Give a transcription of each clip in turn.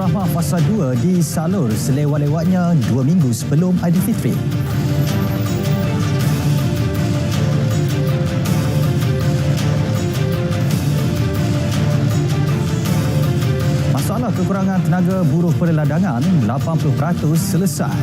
Rahmah Fasa 2 disalur selewat-lewatnya 2 minggu sebelum Aidilfitri. Masalah kekurangan tenaga buruh perladangan 80% selesai.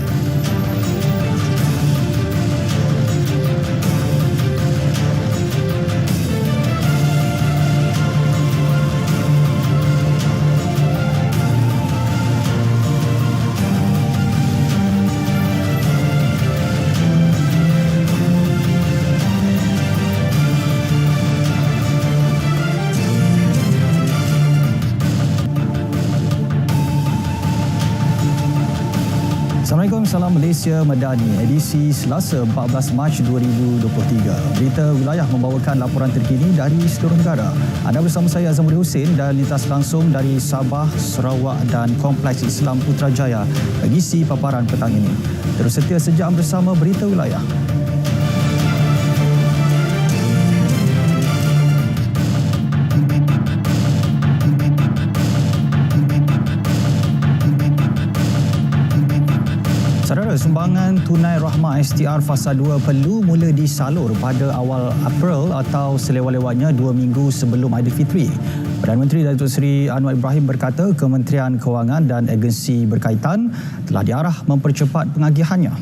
Assalamualaikum, salam Malaysia Madani, edisi Selasa 14 Mac 2023. Berita Wilayah membawakan laporan terkini dari seluruh negara. Anda bersama saya Azamuri Hussein dan lintas langsung dari Sabah, Sarawak dan Kompleks Islam Putrajaya mengisi paparan petang ini. Terus setia sejam bersama Berita Wilayah. Saudara, sumbangan tunai Rahmah STR Fasa 2 perlu mula disalur pada awal April atau selewat-lewatnya 2 minggu sebelum Aidilfitri. Perdana Menteri Datuk Seri Anwar Ibrahim berkata Kementerian Kewangan dan agensi berkaitan telah diarah mempercepat pengagihannya.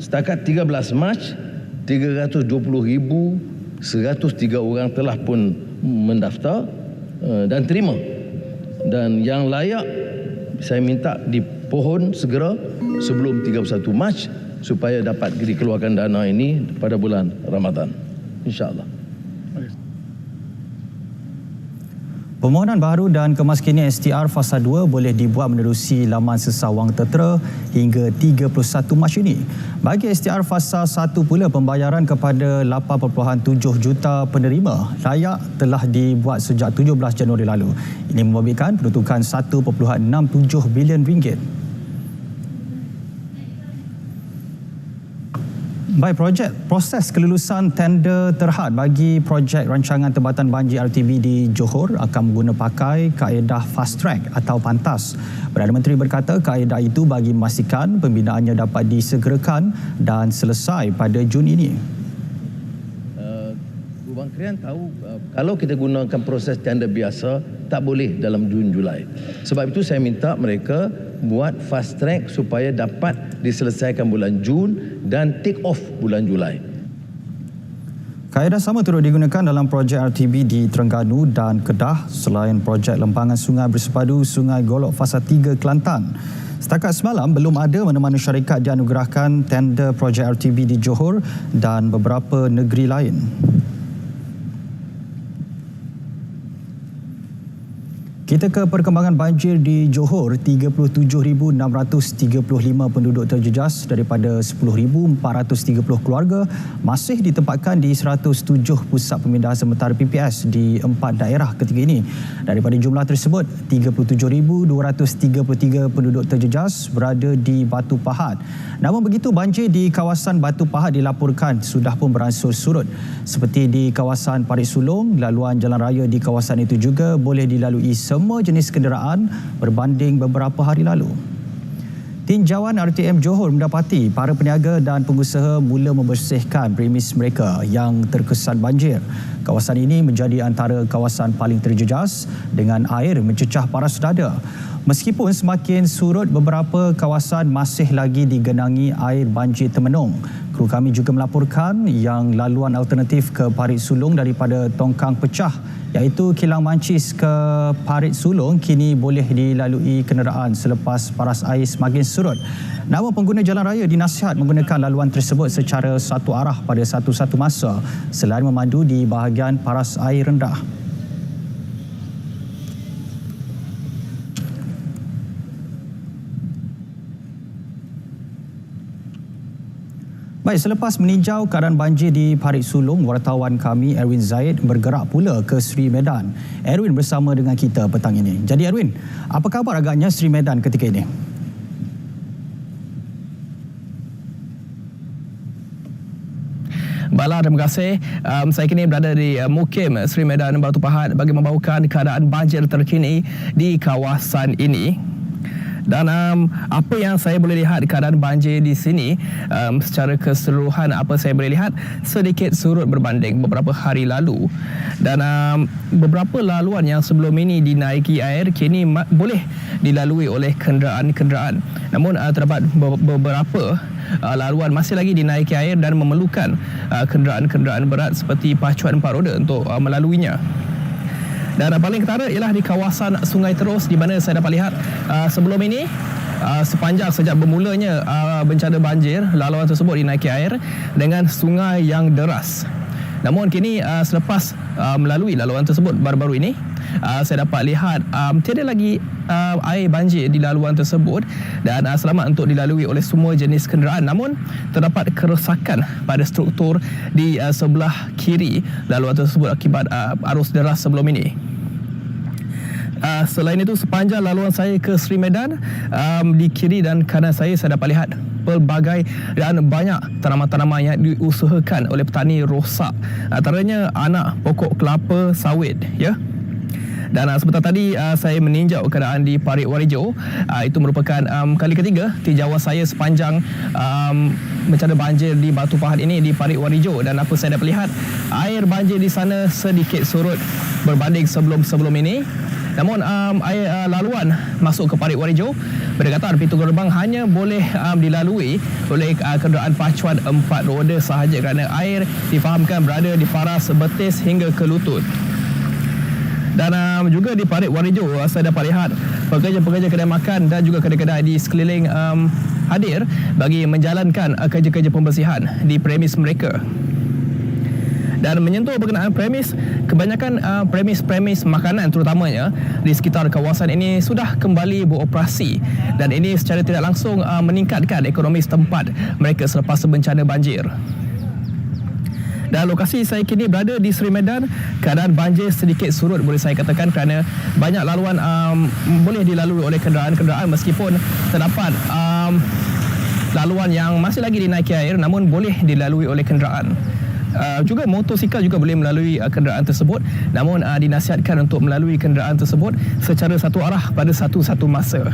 Setakat 13 Mac, 320,103 orang telah pun mendaftar dan terima. Dan yang layak saya minta dipohon segera sebelum 31 Mac supaya dapat dikeluarkan dana ini pada bulan Ramadan, insya-Allah. Permohonan baharu dan kemaskinian STR Fasa 2 boleh dibuat menerusi laman sesawang tertera hingga 31 Mac ini. Bagi STR Fasa 1 pula, pembayaran kepada 8.7 juta penerima layak telah dibuat sejak 17 Januari lalu. Ini membabitkan peruntukan 1.67 bilion ringgit. Baik, proses kelulusan tender terhad bagi projek rancangan tempatan banjir RTB di Johor akan menggunakan pakai kaedah fast track atau pantas. Perdana Menteri berkata kaedah itu bagi memastikan pembinaannya dapat disegerakan dan selesai pada Jun ini. Bang Krian tahu kalau kita gunakan proses tender biasa tak boleh dalam Jun Julai. Sebab itu saya minta mereka buat fast track supaya dapat diselesaikan bulan Jun dan take off bulan Julai. Kaedah sama turut digunakan dalam projek RTB di Terengganu dan Kedah selain projek lempangan sungai bersepadu Sungai Golok Fasa 3 Kelantan. Setakat semalam belum ada mana-mana syarikat dianugerahkan tender projek RTB di Johor dan beberapa negeri lain. Kita ke perkembangan banjir di Johor. 37,635 penduduk terjejas daripada 10,430 keluarga masih ditempatkan di 107 pusat pemindahan sementara PPS di 4 daerah ketika ini. Daripada jumlah tersebut, 37,233 penduduk terjejas berada di Batu Pahat. Namun begitu, banjir di kawasan Batu Pahat dilaporkan sudah pun beransur surut. Seperti di kawasan Parit Sulong, laluan jalan raya di kawasan itu juga boleh dilalui semua jenis kenderaan berbanding beberapa hari lalu. Tinjauan RTM Johor mendapati para peniaga dan pengusaha mula membersihkan premis mereka yang terkesan banjir. Kawasan ini menjadi antara kawasan paling terjejas dengan air mencecah paras dada. Meskipun semakin surut, beberapa kawasan masih lagi digenangi air banjir termenung. Kru kami juga melaporkan yang laluan alternatif ke Parit Sulong daripada Tongkang pecah, iaitu Kilang Mancis ke Parit Sulong kini boleh dilalui kenderaan selepas paras air semakin surut. Namun pengguna jalan raya dinasihat menggunakan laluan tersebut secara satu arah pada satu-satu masa selain memandu di bahagian paras air rendah. Baik, selepas meninjau keadaan banjir di Parit Sulong, wartawan kami Erwin Zaid bergerak pula ke Sri Medan. Erwin bersama dengan kita petang ini. Jadi Erwin, apa khabar agaknya Sri Medan ketika ini? Bala, terima kasih. Saya kini berada di Mukim Sri Medan Batu Pahat bagi membawakan keadaan banjir terkini di kawasan ini. Dan apa yang saya boleh lihat keadaan banjir di sini, secara keseluruhan apa saya boleh lihat sedikit surut berbanding beberapa hari lalu. Dan beberapa laluan yang sebelum ini dinaiki air kini boleh dilalui oleh kenderaan-kenderaan. Namun terdapat beberapa laluan masih lagi dinaiki air dan memerlukan kenderaan-kenderaan berat seperti pacuan 4 roda untuk melaluinya. Dan paling ketara ialah di kawasan Sungai Terus, di mana saya dapat lihat sebelum ini sejak bermulanya bencana banjir, laluan tersebut dinaiki air dengan sungai yang deras. Namun kini selepas melalui laluan tersebut baru-baru ini, saya dapat lihat tiada lagi air banjir di laluan tersebut dan selamat untuk dilalui oleh semua jenis kenderaan. Namun terdapat kerosakan pada struktur di sebelah kiri laluan tersebut akibat arus deras sebelum ini. Selain itu, sepanjang laluan saya ke Sri Medan, di kiri dan kanan saya dapat lihat pelbagai dan banyak tanaman-tanaman yang diusahakan oleh petani rosak. Antaranya anak pokok kelapa sawit, ya. Dan sebentar tadi saya meninjau keadaan di Parit Warejo. Itu merupakan kali ketiga tinjauan saya sepanjang bencana banjir di Batu Pahat ini di Parit Warejo. Dan apa saya dapat lihat, air banjir di sana sedikit surut berbanding sebelum-sebelum ini. Namun air laluan masuk ke Parit Warejo berdekatan pintu gerbang hanya boleh dilalui oleh kenderaan pacuan 4 roda sahaja kerana air difahamkan berada di paras betis hingga ke lutut. Dan juga di Parit Warejo saya dapat lihat pekerja-pekerja kedai makan dan juga kedai-kedai di sekeliling hadir bagi menjalankan kerja-kerja pembersihan di premis mereka. Dan menyentuh berkenaan premis, kebanyakan premis-premis makanan terutamanya di sekitar kawasan ini sudah kembali beroperasi, dan ini secara tidak langsung meningkatkan ekonomi setempat mereka selepas bencana banjir. Dan lokasi saya kini berada di Sri Medan, keadaan banjir sedikit surut boleh saya katakan kerana banyak laluan boleh dilalui oleh kenderaan-kenderaan meskipun terdapat laluan yang masih lagi dinaiki air namun boleh dilalui oleh kenderaan. Juga motosikal juga boleh melalui kenderaan tersebut, namun dinasihatkan untuk melalui kenderaan tersebut secara satu arah pada satu-satu masa.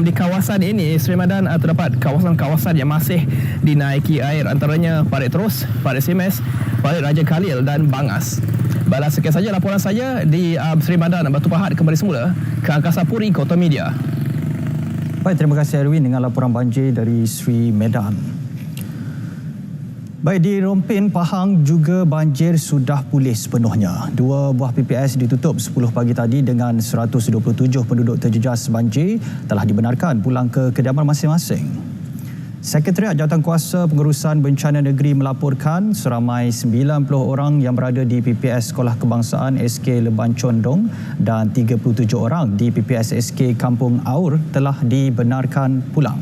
Di kawasan ini Sri Medan terdapat kawasan-kawasan yang masih dinaiki air, antaranya Parit Terus, Parit Simes, Parit Raja Khalil dan Bangas. Balas sekian saja laporan saya di Sri Medan Batu Pahat. Kembali semula ke Angkasa Puri Kota Media. Baik, terima kasih Erwin dengan laporan banjir dari Sri Medan. Baik, di Rompin, Pahang juga banjir sudah pulih sepenuhnya. 2 buah PPS ditutup 10 pagi tadi dengan 127 penduduk terjejas banjir telah dibenarkan pulang ke kediaman masing-masing. Sekretariat Jawatankuasa Pengurusan Bencana Negeri melaporkan seramai 90 orang yang berada di PPS Sekolah Kebangsaan SK Leban Condong dan 37 orang di PPS SK Kampung Aur telah dibenarkan pulang.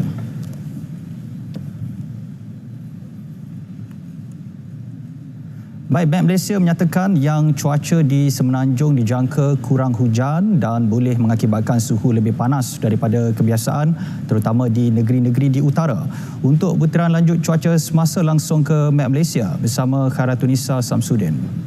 Baik, Met Malaysia menyatakan yang cuaca di Semenanjung dijangka kurang hujan dan boleh mengakibatkan suhu lebih panas daripada kebiasaan, terutama di negeri-negeri di utara. Untuk butiran lanjut cuaca semasa langsung ke Met Malaysia bersama Khairatun-Nisa Samsudin.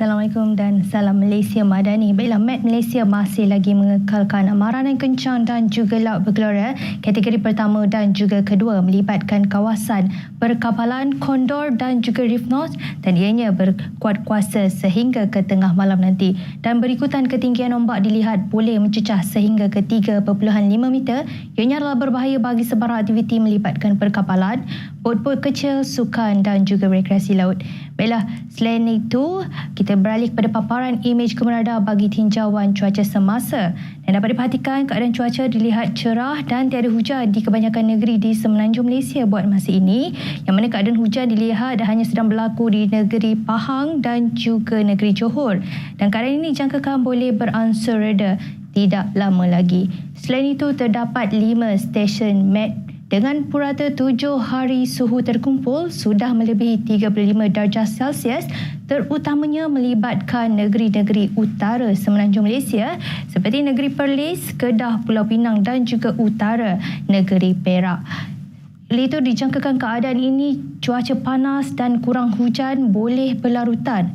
Assalamualaikum dan salam Malaysia Madani. Baiklah, Met Malaysia masih lagi mengekalkan amaran yang kencang dan juga laut bergelora kategori pertama dan juga kedua melibatkan kawasan perkapalan Kondor dan juga Reef North, dan ianya berkuat kuasa sehingga ke tengah malam nanti. Dan berikutan ketinggian ombak dilihat boleh mencecah sehingga ke 3.5 meter. Ianya adalah berbahaya bagi sebarang aktiviti melibatkan perkapalan, bot-bot kecil, sukan dan juga rekreasi laut. Baiklah, selain itu, kita beralih kepada paparan imej kemeradaan bagi tinjauan cuaca semasa. Dan dapat diperhatikan keadaan cuaca dilihat cerah dan tiada hujan di kebanyakan negeri di Semenanjung Malaysia buat masa ini, yang mana keadaan hujan dilihat hanya sedang berlaku di negeri Pahang dan juga negeri Johor. Dan keadaan ini dijangkakan boleh beransur reda tidak lama lagi. Selain itu, terdapat 5 stesen Met dengan purata 7 hari suhu terkumpul sudah melebihi 35 darjah Celsius, terutamanya melibatkan negeri-negeri utara Semenanjung Malaysia seperti negeri Perlis, Kedah, Pulau Pinang dan juga utara negeri Perak. Oleh itu, dijangkakan keadaan ini cuaca panas dan kurang hujan boleh berlarutan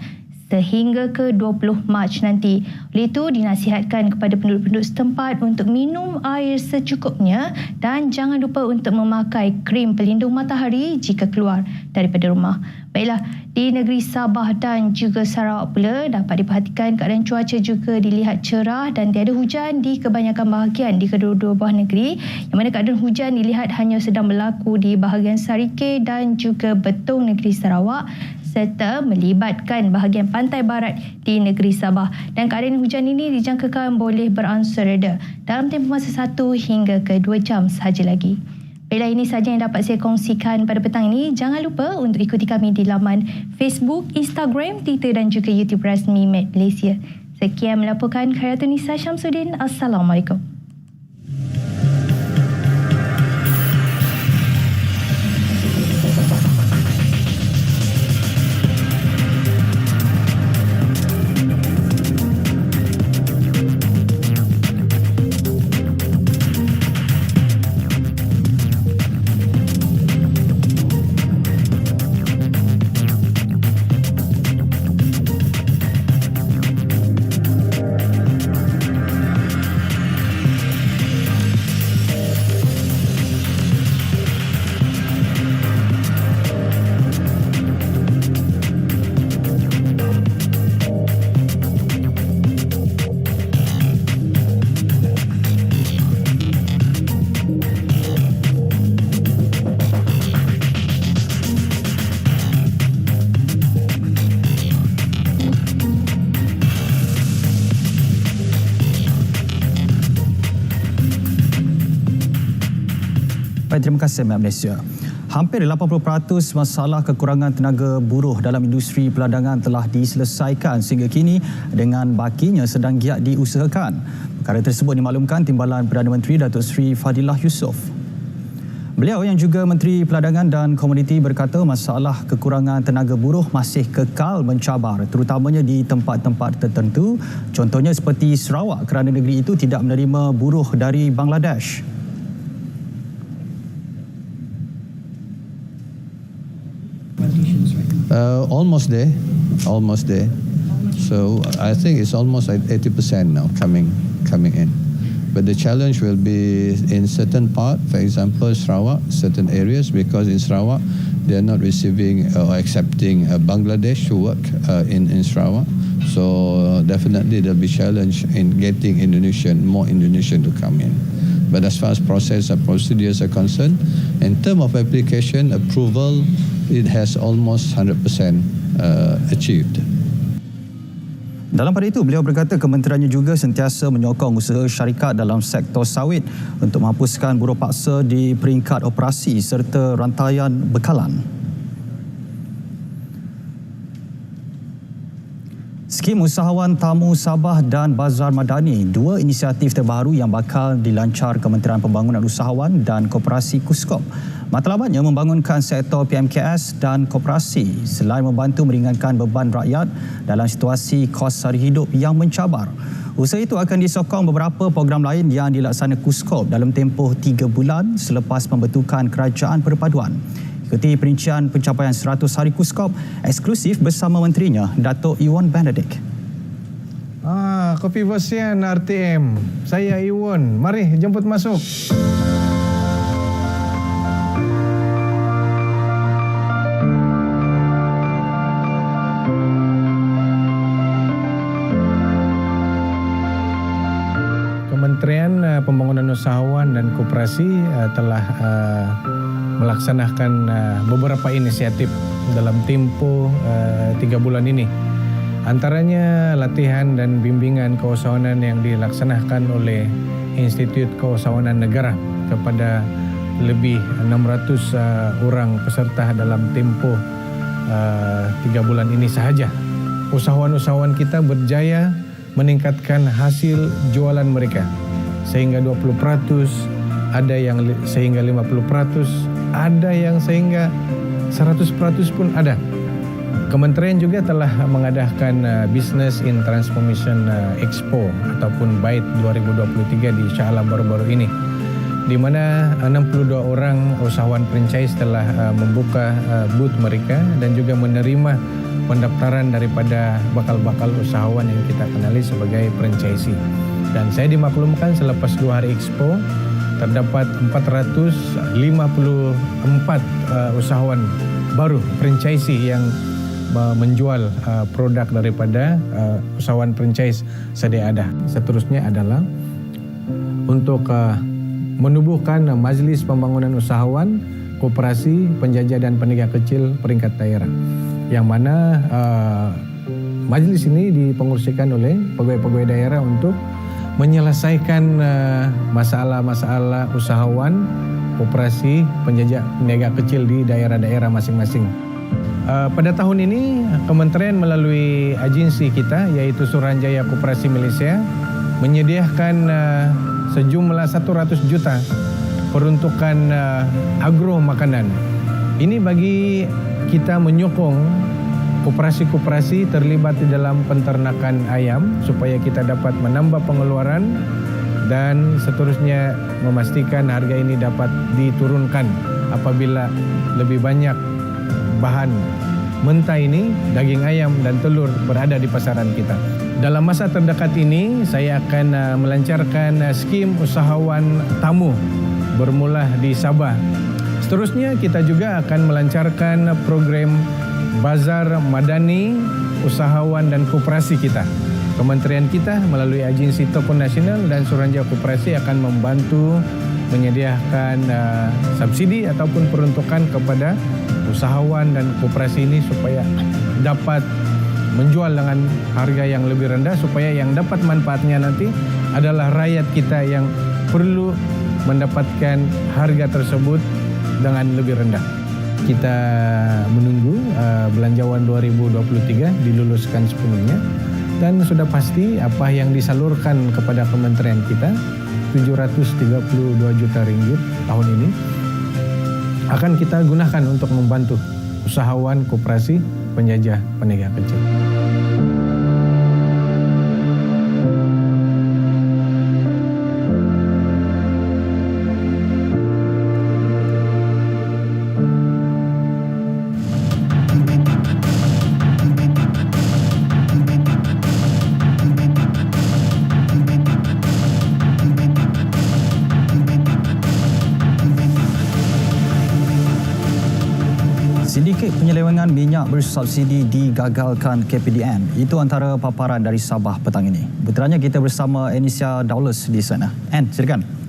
sehingga ke 20 Mac nanti. Oleh itu, dinasihatkan kepada penduduk-penduduk setempat untuk minum air secukupnya dan jangan lupa untuk memakai krim pelindung matahari jika keluar daripada rumah. Baiklah, di negeri Sabah dan juga Sarawak pula dapat diperhatikan keadaan cuaca juga dilihat cerah dan tiada hujan di kebanyakan bahagian di kedua-dua buah negeri, yang mana keadaan hujan dilihat hanya sedang berlaku di bahagian Sarike dan juga Betong negeri Sarawak serta melibatkan bahagian pantai barat di negeri Sabah. Dan keadaan hujan ini dijangkakan boleh beransur reda dalam tempoh masa 1 hingga ke 2 jam sahaja lagi. Baiklah, ini sahaja yang dapat saya kongsikan pada petang ini. Jangan lupa untuk ikuti kami di laman Facebook, Instagram, Twitter dan juga YouTube rasmi Met Malaysia. Sekian melaporkan Khairatun Nisa Syamsuddin. Assalamualaikum. Terima kasih Met Malaysia. Hampir 80% masalah kekurangan tenaga buruh dalam industri peladangan telah diselesaikan sehingga kini dengan bakinya sedang giat diusahakan. Perkara tersebut dimaklumkan Timbalan Perdana Menteri Datuk Seri Fadilah Yusof. Beliau yang juga Menteri Peladangan dan Komuniti berkata masalah kekurangan tenaga buruh masih kekal mencabar terutamanya di tempat-tempat tertentu, contohnya seperti Sarawak kerana negeri itu tidak menerima buruh dari Bangladesh. Almost there. So I think it's almost at 80% now coming in. But the challenge will be in certain part, for example, Sarawak, certain areas, because in Sarawak they are not receiving or accepting Bangladesh to work in Sarawak. So definitely there'll be challenge in getting more Indonesian to come in. But as far as process or procedures are concerned, in terms of application approval, it has almost 100% achieved. Dalam pada itu, beliau berkata kementeriannya juga sentiasa menyokong usaha syarikat dalam sektor sawit untuk menghapuskan buruh paksa di peringkat operasi serta rantaian bekalan. Skim Usahawan Tamu Sabah dan Bazar Madani, dua inisiatif terbaru yang bakal dilancar Kementerian Pembangunan Usahawan dan Koperasi KUSKOP. Matlabatnya membangunkan sektor PMKS dan koperasi selain membantu meringankan beban rakyat dalam situasi kos sara hidup yang mencabar. Usaha itu akan disokong beberapa program lain yang dilaksanakan KUSKOP dalam tempoh 3 bulan selepas pembentukan Kerajaan Perpaduan. Ikuti perincian pencapaian 100 hari KUSKOP eksklusif bersama menterinya, Datuk Iwan Benedict. Kopi Bosian RTM. Saya Iwan. Mari jemput masuk. Kementerian Pembangunan Usahawan dan Koperasi telah melaksanakan beberapa inisiatif dalam tempoh 3 bulan ini. Antaranya latihan dan bimbingan keusahawanan yang dilaksanakan oleh Institut Keusahawanan Negara kepada lebih 600 orang peserta dalam tempoh 3 bulan ini sahaja. Usahawan-usahawan kita berjaya meningkatkan hasil jualan mereka sehingga 20%, ada yang sehingga 50%, ada yang sehingga 100% pun ada. Kementerian juga telah mengadakan Business in Transformation Expo ataupun BAIT 2023 di Shah Alam baru-baru ini. di mana 62 orang usahawan franchise telah membuka booth mereka dan juga menerima pendaftaran daripada bakal-bakal usahawan yang kita kenali sebagai franchisee. Dan saya dimaklumkan selepas 2 hari expo terdapat 454 usahawan baru franchisee yang menjual produk daripada usahawan franchise sedia ada. Seterusnya adalah untuk menubuhkan Majlis Pembangunan Usahawan, Koperasi, Penjajah dan Peniaga Kecil peringkat daerah, yang mana majlis ini dipengurusikan oleh pegawai-pegawai daerah untuk menyelesaikan masalah-masalah usahawan, koperasi, penjajah, peniaga kecil di daerah-daerah masing-masing. Pada tahun ini, Kementerian melalui agensi kita, yaitu Suruhanjaya Koperasi Malaysia, menyediakan sejumlah 100 juta peruntukan agro makanan. Ini bagi kita menyokong koperasi-koperasi terlibat di dalam penternakan ayam supaya kita dapat menambah pengeluaran dan seterusnya memastikan harga ini dapat diturunkan apabila lebih banyak bahan mentah ini, daging ayam dan telur berada di pasaran kita. Dalam masa terdekat ini, saya akan melancarkan skim usahawan tamu bermula di Sabah. Seterusnya, kita juga akan melancarkan program Bazar Madani Usahawan dan Koperasi kita. Kementerian kita melalui agensi Toko Nasional dan Suruhanjaya Koperasi akan membantu menyediakan subsidi ataupun peruntukan kepada usahawan dan koperasi ini supaya dapat menjual dengan harga yang lebih rendah, supaya yang dapat manfaatnya nanti adalah rakyat kita yang perlu mendapatkan harga tersebut dengan lebih rendah. Kita menunggu belanjawan 2023 diluluskan sepenuhnya dan sudah pasti apa yang disalurkan kepada kementerian kita 732 juta ringgit tahun ini akan kita gunakan untuk membantu usahawan, koperasi, penjajah, peniaga kecil. Sindiket penyelewengan minyak bersubsidi digagalkan KPDN. Itu antara paparan dari Sabah petang ini. Berterusannya kita bersama Anisha Daules di sana. Silakan.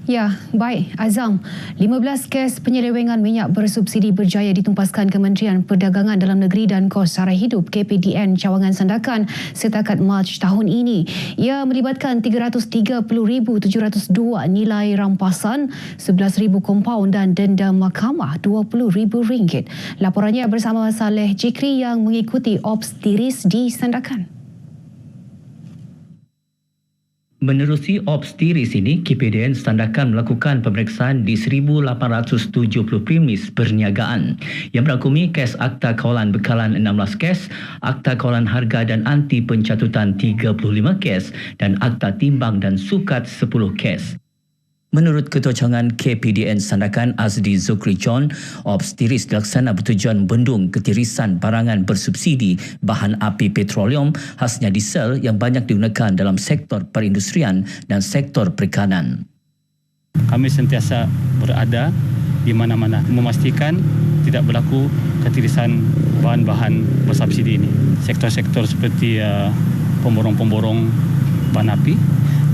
Ya, baik Azam. 15 kes penyelewengan minyak bersubsidi berjaya ditumpaskan Kementerian Perdagangan Dalam Negeri dan Kos Sara Hidup KPDN Cawangan Sandakan setakat Mac tahun ini. Ia melibatkan 330,702 nilai rampasan, 11,000 kompaun dan denda mahkamah RM20,000. Laporannya bersama Saleh Jikri yang mengikuti Ops Tiris di Sandakan. Menerusi Ops Tiris ini, KPDN Sandakan melakukan pemeriksaan di 1,870 premis perniagaan yang merangkumi kes Akta Kawalan Bekalan 16 kes, Akta Kawalan Harga dan Anti Pencatutan 35 kes dan Akta Timbang dan Sukat 10 kes. Menurut Ketua Cawangan KPDN Sandakan Azdi Zukri John, Ops Tiris dilaksana bertujuan membendung ketirisan barangan bersubsidi bahan api petroleum khasnya diesel yang banyak digunakan dalam sektor perindustrian dan sektor perikanan. Kami sentiasa berada di mana-mana memastikan tidak berlaku ketirisan bahan-bahan bersubsidi ini. Sektor-sektor seperti pemborong-pemborong bahan api,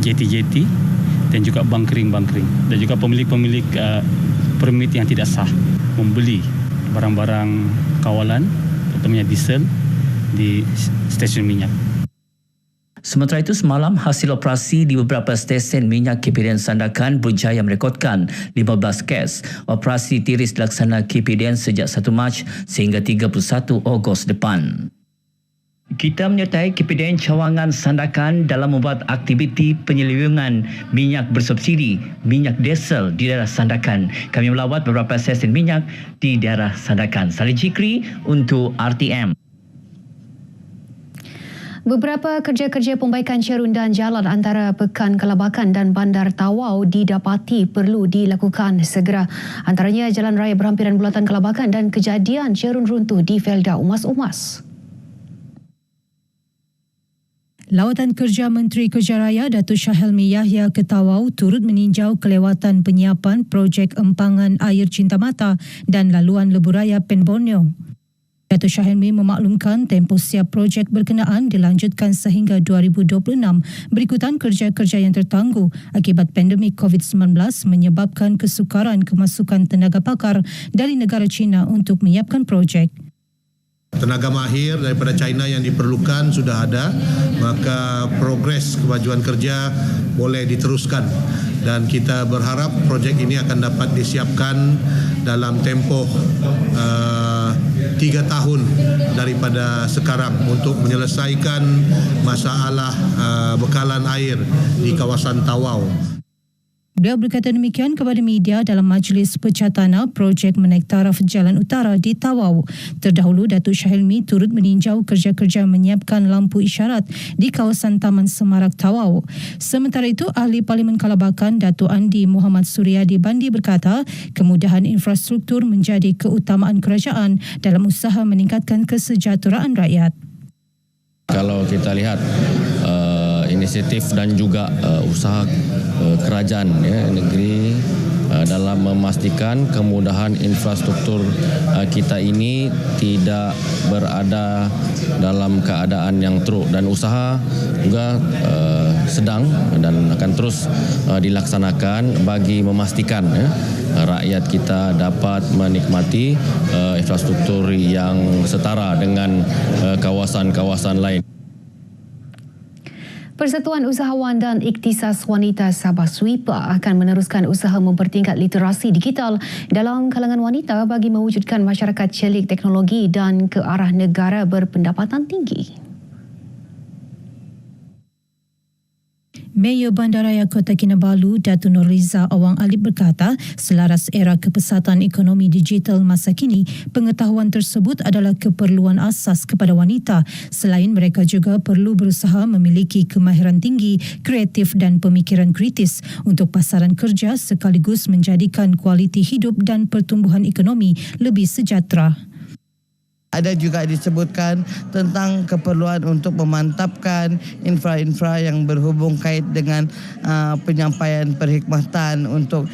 jeti-jeti, dan juga bunkering dan juga pemilik-pemilik permit yang tidak sah membeli barang-barang kawalan terutamanya diesel di stesen minyak. Sementara itu, semalam hasil operasi di beberapa stesen minyak KPDN Sandakan berjaya merekodkan 15 kes. Operasi Tiris dilaksana KPDN sejak 1 Mac sehingga 31 Ogos depan. Kita menyertai KPDN Cawangan Sandakan dalam membuat aktiviti penyelewengan minyak bersubsidi, minyak diesel di daerah Sandakan. Kami melawat beberapa stesen minyak di daerah Sandakan. Salih Jikri untuk RTM. Beberapa kerja-kerja pembaikan cerundan jalan antara Pekan Kelabakan dan Bandar Tawau didapati perlu dilakukan segera. Antaranya jalan raya berhampiran bulatan Kelabakan dan kejadian cerun runtuh di Felda Umas-Umas. Lawatan Kerja Menteri Kerja Raya Datuk Shah Helmi Yahya ke Tawau turut meninjau kelewatan penyiapan projek empangan air Cinta Mata dan laluan lebuh raya Pen Borneo. Datuk Shah Helmi memaklumkan tempoh siap projek berkenaan dilanjutkan sehingga 2026 berikutan kerja-kerja yang tertangguh akibat pandemik COVID-19 menyebabkan kesukaran kemasukan tenaga pakar dari negara China untuk menyiapkan projek. Tenaga mahir daripada China yang diperlukan sudah ada, maka progres kemajuan kerja boleh diteruskan dan kita berharap projek ini akan dapat disiapkan dalam tempoh 3 tahun daripada sekarang untuk menyelesaikan masalah bekalan air di kawasan Tawau. Beliau berkata demikian kepada media dalam majlis pecatana projek menaik taraf Jalan Utara di Tawau. Terdahulu, Datuk Shah Helmi turut meninjau kerja-kerja menyiapkan lampu isyarat di kawasan Taman Semarak Tawau. Sementara itu, Ahli Parlimen Kelabakan Datuk Andi Muhammad Suryadi Bandi berkata, kemudahan infrastruktur menjadi keutamaan kerajaan dalam usaha meningkatkan kesejahteraan rakyat. Kalau kita lihat inisiatif dan juga usaha kerajaan negeri dalam memastikan kemudahan infrastruktur kita ini tidak berada dalam keadaan yang teruk, dan usaha juga sedang dan akan terus dilaksanakan bagi memastikan rakyat kita dapat menikmati infrastruktur yang setara dengan kawasan-kawasan lain. Persatuan Usahawan dan Ikhtisas Wanita Sabah SWIPA akan meneruskan usaha mempertingkat literasi digital dalam kalangan wanita bagi mewujudkan masyarakat celik teknologi dan ke arah negara berpendapatan tinggi. Mayor Bandaraya Kota Kinabalu, Datuk Nurliza Awang Alip berkata, selaras era kepesatan ekonomi digital masa kini, pengetahuan tersebut adalah keperluan asas kepada wanita. Selain mereka juga perlu berusaha memiliki kemahiran tinggi, kreatif dan pemikiran kritis untuk pasaran kerja sekaligus menjadikan kualiti hidup dan pertumbuhan ekonomi lebih sejahtera. Ada juga disebutkan tentang keperluan untuk memantapkan infra-infra yang berhubung kait dengan penyampaian perkhidmatan untuk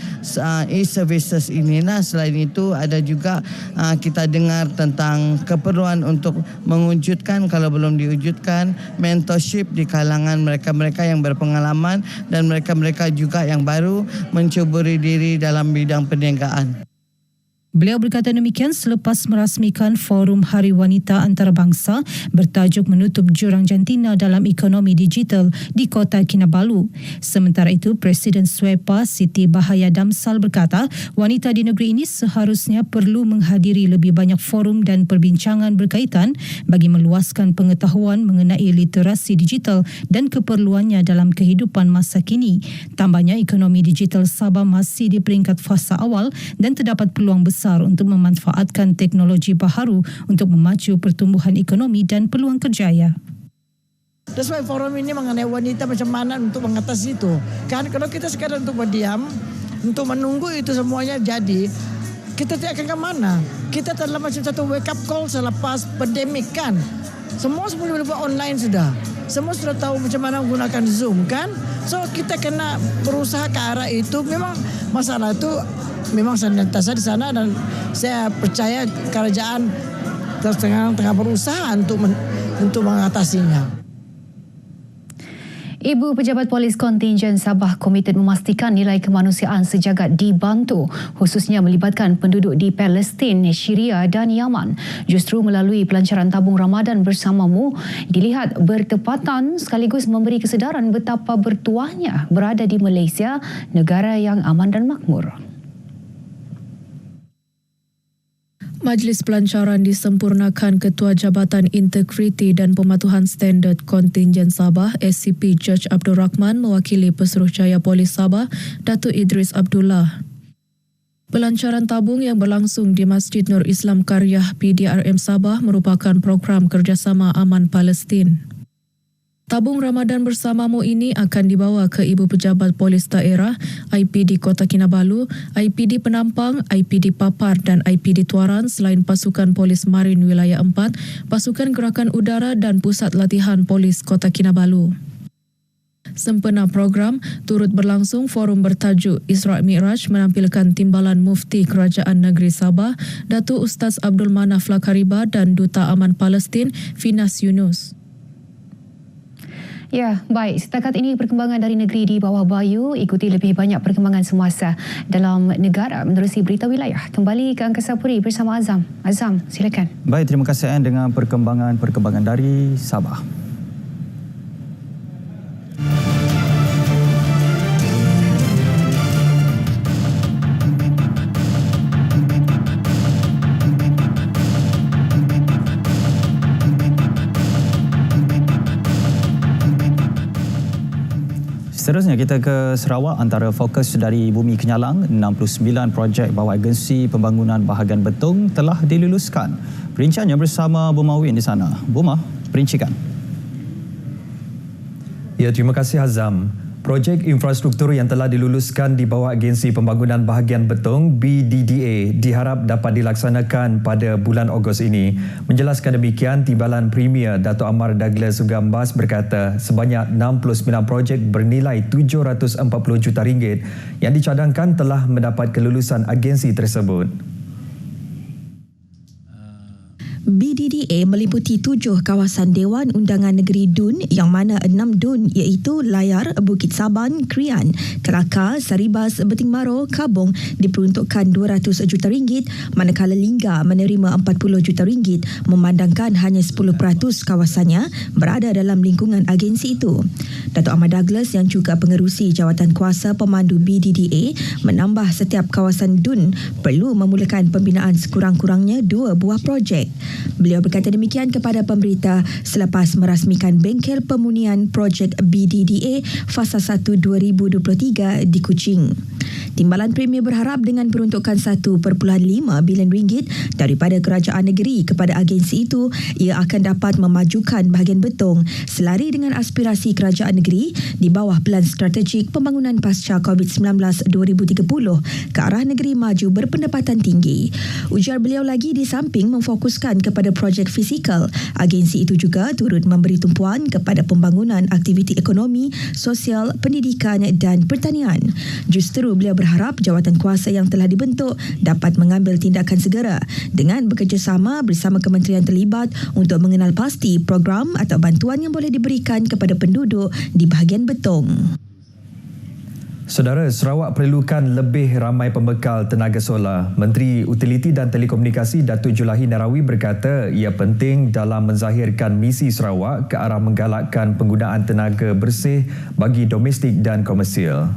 e-services ini. Nah, selain itu ada juga kita dengar tentang keperluan untuk mewujudkan, kalau belum diwujudkan, mentorship di kalangan mereka-mereka yang berpengalaman dan mereka-mereka juga yang baru mencuburi diri dalam bidang perniagaan. Beliau berkata demikian selepas merasmikan Forum Hari Wanita Antarabangsa bertajuk Menutup Jurang Jantina dalam Ekonomi Digital di Kota Kinabalu. Sementara itu, Presiden SWEPA Siti Bahaya Damsal berkata, wanita di negeri ini seharusnya perlu menghadiri lebih banyak forum dan perbincangan berkaitan bagi meluaskan pengetahuan mengenai literasi digital dan keperluannya dalam kehidupan masa kini. Tambahnya, ekonomi digital Sabah masih di peringkat fasa awal dan terdapat peluang besar untuk memanfaatkan teknologi baharu untuk memacu pertumbuhan ekonomi dan peluang kerjaya. That's why forum ini mengenai wanita macam mana untuk mengatasi itu. Kan kalau kita sekarang untuk berdiam, untuk menunggu itu semuanya jadi, kita tidak akan ke mana. Kita telah macam satu wake up call selepas pandemik kan. Semua boleh buat online sudah. Semua sudah tahu macam mana menggunakan Zoom kan. So kita kena berusaha ke arah itu. Memang masalah itu memang senantiasa di sana dan saya percaya kerajaan tengah berusaha untuk mengatasinya. Ibu Pejabat Polis Kontingen Sabah komited memastikan nilai kemanusiaan sejagat dibantu, khususnya melibatkan penduduk di Palestin, Syria dan Yaman. Justru melalui pelancaran tabung Ramadan bersamamu dilihat bertepatan sekaligus memberi kesedaran betapa bertuahnya berada di Malaysia, negara yang aman dan makmur. Majlis pelancaran disempurnakan Ketua Jabatan Integriti dan Pematuhan Standard Kontingen Sabah SCP Judge Abdul Rahman mewakili Pesuruhjaya Polis Sabah Datuk Idris Abdullah. Pelancaran tabung yang berlangsung di Masjid Nur Islam Karyah PDRM Sabah merupakan program kerjasama aman Palestin. Tabung Ramadan bersamamu ini akan dibawa ke Ibu Pejabat Polis Daerah, IPD Kota Kinabalu, IPD Penampang, IPD Papar dan IPD Tuaran selain pasukan Polis Marin Wilayah 4, pasukan Gerakan Udara dan Pusat Latihan Polis Kota Kinabalu. Sempena program, turut berlangsung forum bertajuk Isra' Mi'raj menampilkan timbalan Mufti Kerajaan Negeri Sabah, Datuk Ustaz Abdul Manaf Lakariba dan Duta Aman Palestin, Finas Yunus. Ya, baik. Setakat ini perkembangan dari negeri di bawah bayu. Ikuti lebih banyak perkembangan semasa dalam negara menerusi berita wilayah. Kembali ke Angkasa Puri bersama Azam. Azam, silakan. Baik, terima kasih Ann dengan perkembangan dari Sabah. Seterusnya kita ke Sarawak. Antara fokus dari Bumi Kenyalang, 69 projek bawah agensi pembangunan bahagian betung telah diluluskan. Perinciannya bersama Buma Win di sana. Buma, perincikan. Ya, terima kasih Azam. Projek infrastruktur yang telah diluluskan di bawah Agensi Pembangunan Bahagian Betung BDDA diharap dapat dilaksanakan pada bulan Ogos ini. Menjelaskan demikian, Timbalan Premier Dato' Amar Douglas Sugambas berkata sebanyak 69 projek bernilai RM740 juta yang dicadangkan telah mendapat kelulusan agensi tersebut. BDDA meliputi 7 kawasan Dewan Undangan Negeri Dun yang mana 6 Dun iaitu Layar, Bukit Saban, Krian, Kelakar, Saribas, Beting Maro, Kabong diperuntukkan RM200 juta manakala Lingga menerima RM40 juta memandangkan hanya 10% kawasannya berada dalam lingkungan agensi itu. Dato' Ahmad Douglas yang juga pengerusi jawatan kuasa pemandu BDDA menambah setiap kawasan Dun perlu memulakan pembinaan sekurang-kurangnya 2 buah projek. Beliau berkata demikian kepada pemberita selepas merasmikan bengkel pemunian projek BDDA Fasa 1 2023 di Kuching. Timbalan Premier berharap dengan peruntukan RM1.5 bilion daripada kerajaan negeri kepada agensi itu, ia akan dapat memajukan bahagian betung selari dengan aspirasi kerajaan negeri di bawah Pelan Strategik Pembangunan Pasca COVID-19 2030 ke arah negeri maju berpendapatan tinggi. Ujar beliau lagi, di samping memfokuskan kepada projek fizikal, agensi itu juga turut memberi tumpuan kepada pembangunan aktiviti ekonomi, sosial, pendidikan dan pertanian. Justru beliau berharap jawatan kuasa yang telah dibentuk dapat mengambil tindakan segera dengan bekerjasama bersama kementerian terlibat untuk mengenal pasti program atau bantuan yang boleh diberikan kepada penduduk di bahagian betung. Saudara, Sarawak perlukan lebih ramai pembekal tenaga solar. Menteri Utiliti dan Telekomunikasi Datuk Julahi Narawi berkata ia penting dalam menzahirkan misi Sarawak ke arah menggalakkan penggunaan tenaga bersih bagi domestik dan komersial.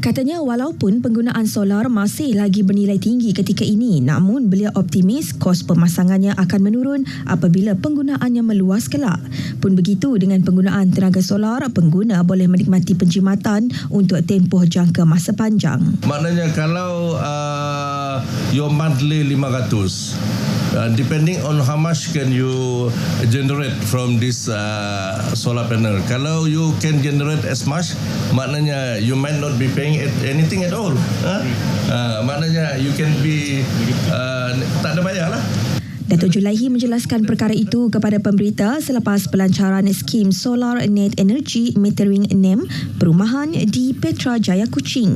Katanya walaupun penggunaan solar masih lagi bernilai tinggi ketika ini, namun beliau optimis kos pemasangannya akan menurun apabila penggunaannya meluas kelak. Pun begitu dengan penggunaan tenaga solar, pengguna boleh menikmati penjimatan untuk tempoh jangka masa panjang. Maknanya kalau your monthly 500, depending on how much can you generate from this solar panel. Kalau you can generate as much, maknanya you might not be paying anything at all. Maknanya you can be tak ada bayar lah. Datuk Julaihi menjelaskan perkara itu kepada pemberita selepas pelancaran skim Solar Net Energy Metering NEM perumahan di Petra Jaya Kuching.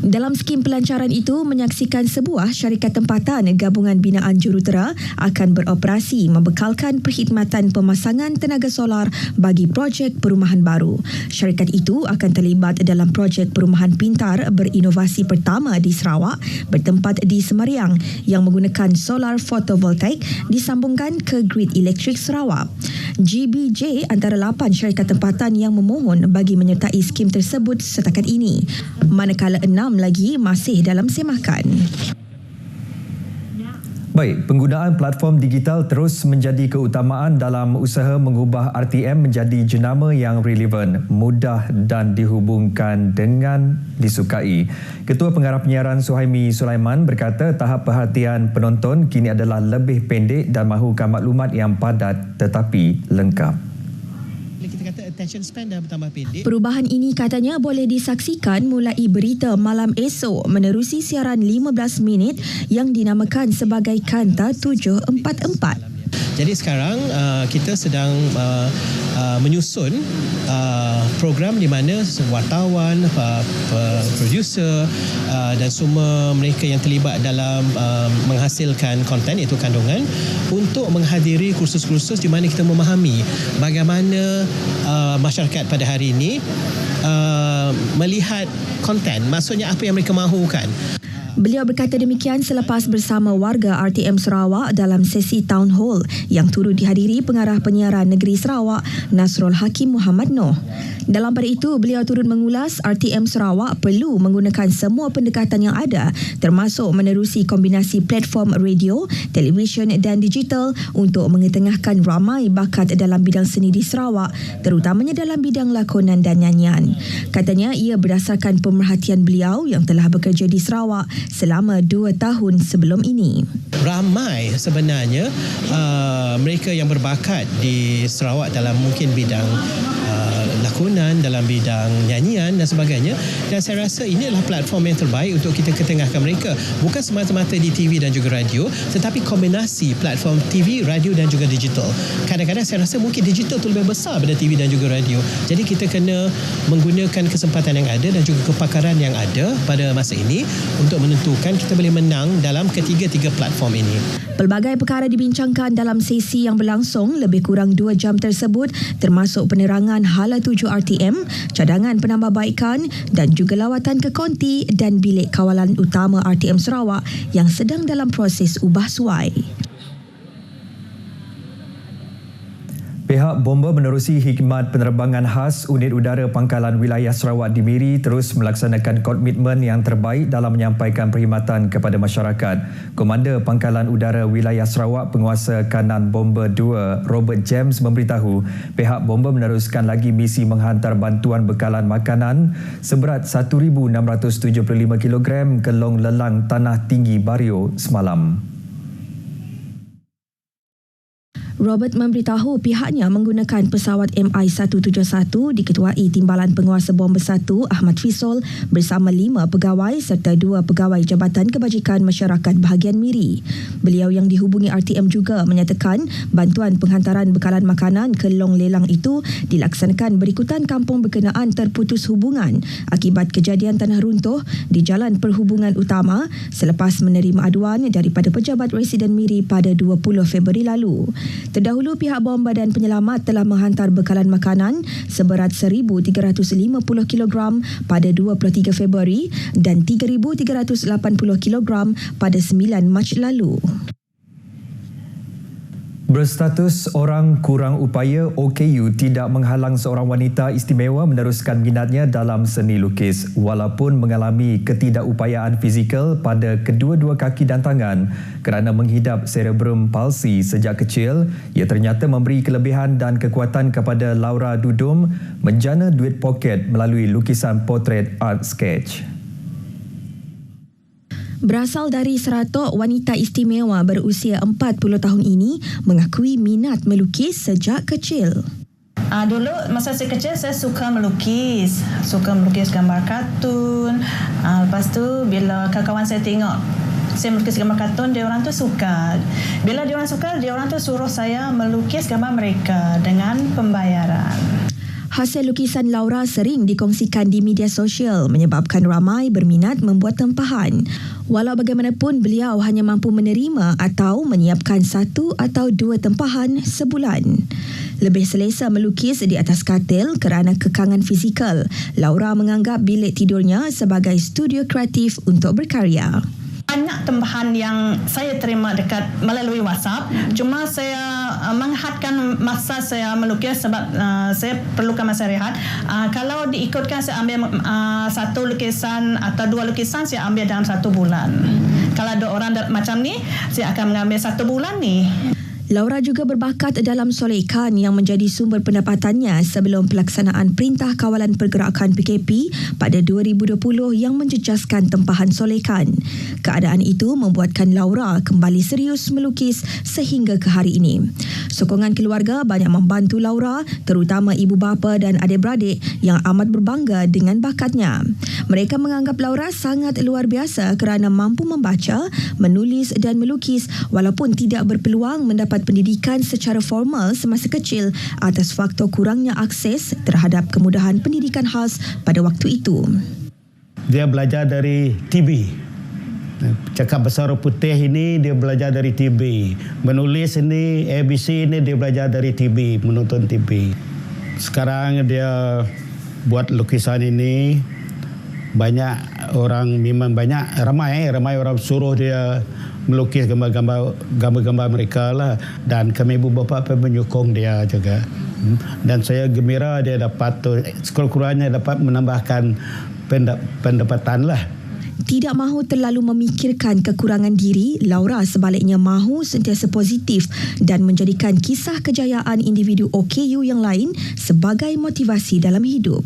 Dalam skim pelancaran itu menyaksikan sebuah syarikat tempatan gabungan binaan jurutera akan beroperasi membekalkan perkhidmatan pemasangan tenaga solar bagi projek perumahan baru. Syarikat itu akan terlibat dalam projek perumahan pintar berinovasi pertama di Sarawak bertempat di Semariang yang menggunakan solar fotovoltaik disambungkan ke grid elektrik Sarawak. GBJ antara 8 syarikat tempatan yang memohon bagi menyertai skim tersebut setakat ini, manakala 6 lagi masih dalam semakan. Baik, penggunaan platform digital terus menjadi keutamaan dalam usaha mengubah RTM menjadi jenama yang relevan, mudah dan dihubungkan dengan disukai. Ketua Pengarah Penyiaran Suhaimi Sulaiman berkata tahap perhatian penonton kini adalah lebih pendek dan mahukan maklumat yang padat tetapi lengkap. Perubahan ini katanya boleh disaksikan mulai berita malam esok menerusi siaran 15 minit yang dinamakan sebagai Kanta 744. Jadi sekarang kita sedang menyusun program di mana wartawan, producer dan semua mereka yang terlibat dalam menghasilkan konten iaitu kandungan untuk menghadiri kursus-kursus di mana kita memahami bagaimana masyarakat pada hari ini melihat konten, maksudnya apa yang mereka mahukan. Beliau berkata demikian selepas bersama warga RTM Sarawak dalam sesi town hall yang turut dihadiri Pengarah Penyiaran Negeri Sarawak Nasrul Hakim Muhammad Noh. Dalam pada itu, beliau turut mengulas RTM Sarawak perlu menggunakan semua pendekatan yang ada termasuk menerusi kombinasi platform radio, televisyen dan digital untuk mengetengahkan ramai bakat dalam bidang seni di Sarawak, terutamanya dalam bidang lakonan dan nyanyian. Katanya ia berdasarkan pemerhatian beliau yang telah bekerja di Sarawak selama 2 tahun sebelum ini. Ramai sebenarnya mereka yang berbakat di Sarawak dalam mungkin bidang lakonan, dalam bidang nyanyian dan sebagainya, dan saya rasa ini adalah platform yang terbaik untuk kita ketengahkan mereka, bukan semata-mata di TV dan juga radio, tetapi kombinasi platform TV, radio dan juga digital. Kadang-kadang saya rasa mungkin digital itu lebih besar daripada TV dan juga radio, jadi kita kena menggunakan kesempatan yang ada dan juga kepakaran yang ada pada masa ini untuk menentukan kita boleh menang dalam ketiga-tiga platform ini. Pelbagai perkara dibincangkan dalam sesi yang berlangsung lebih kurang 2 jam tersebut, termasuk penerangan hala 7 RTM, cadangan penambahbaikan dan juga lawatan ke konti dan bilik kawalan utama RTM Sarawak yang sedang dalam proses ubah suai. Pihak bomba menerusi khidmat penerbangan khas Unit Udara Pangkalan Wilayah Sarawak di Miri terus melaksanakan komitmen yang terbaik dalam menyampaikan perkhidmatan kepada masyarakat. Komander Pangkalan Udara Wilayah Sarawak Penguasa Kanan Bomba 2 Robert James memberitahu pihak bomba meneruskan lagi misi menghantar bantuan bekalan makanan seberat 1,675 kg ke Long Lelang Tanah Tinggi Bario semalam. Robert memberitahu pihaknya menggunakan pesawat MI-171 diketuai Timbalan Penguasa Bomba 1 Ahmad Fisol bersama 5 pegawai serta 2 pegawai Jabatan Kebajikan Masyarakat Bahagian Miri. Beliau yang dihubungi RTM juga menyatakan bantuan penghantaran bekalan makanan ke Long Lelang itu dilaksanakan berikutan kampung berkenaan terputus hubungan akibat kejadian tanah runtuh di Jalan Perhubungan Utama selepas menerima aduan daripada pejabat residen Miri pada 20 Februari lalu. Terdahulu pihak bomba dan penyelamat telah menghantar bekalan makanan seberat 1,350 kg pada 23 Februari dan 3,380 kg pada 9 Mac lalu. Berstatus orang kurang upaya, OKU tidak menghalang seorang wanita istimewa meneruskan minatnya dalam seni lukis. Walaupun mengalami ketidakupayaan fizikal pada kedua-dua kaki dan tangan kerana menghidap cerebrum palsy sejak kecil, ia ternyata memberi kelebihan dan kekuatan kepada Laura Dudum menjana duit poket melalui lukisan potret art sketch. Berasal dari Seratok, wanita istimewa berusia 40 tahun ini mengakui minat melukis sejak kecil. Dulu masa saya kecil saya suka melukis gambar kartun. Lepas tu bila kawan-kawan saya tengok saya melukis gambar kartun, dia orang tu suka. Bila dia orang suka, dia orang tu suruh saya melukis gambar mereka dengan pembayaran. Hasil lukisan Laura sering dikongsikan di media sosial menyebabkan ramai berminat membuat tempahan. Walau bagaimanapun, beliau hanya mampu menerima atau menyiapkan 1 atau 2 tempahan sebulan. Lebih selesa melukis di atas katil kerana kekangan fizikal. Laura menganggap bilik tidurnya sebagai studio kreatif untuk berkarya. banyak tempahan yang saya terima dekat melalui WhatsApp. Cuma saya menghadkan masa saya melukis sebab saya perlukan masa rehat. Kalau diikutkan saya ambil satu lukisan atau dua lukisan saya ambil dalam 1 bulan. Kalau ada orang macam ni, saya akan mengambil 1 bulan ni. Laura juga berbakat dalam solekan yang menjadi sumber pendapatannya sebelum pelaksanaan Perintah Kawalan Pergerakan PKP pada 2020 yang menjejaskan tempahan solekan. Keadaan itu membuatkan Laura kembali serius melukis sehingga ke hari ini. Sokongan keluarga banyak membantu Laura, terutama ibu bapa dan adik-beradik yang amat berbangga dengan bakatnya. Mereka menganggap Laura sangat luar biasa kerana mampu membaca, menulis dan melukis walaupun tidak berpeluang mendapat pendidikan secara formal semasa kecil atas faktor kurangnya akses terhadap kemudahan pendidikan khas pada waktu itu. Dia belajar dari TV. Cakap bahasa huruf putih ini dia belajar dari TV. Menulis ini, ABC ini dia belajar dari TV, menonton TV. Sekarang dia buat lukisan ini, banyak orang memang ramai orang suruh dia melukis gambar-gambar mereka lah, dan kami ibu bapa pun menyokong dia juga. Dan saya gembira dia dapat sekurang-kurangnya dapat menambahkan pendapatan lah. Tidak mahu terlalu memikirkan kekurangan diri, Laura sebaliknya mahu sentiasa positif dan menjadikan kisah kejayaan individu OKU yang lain sebagai motivasi dalam hidup.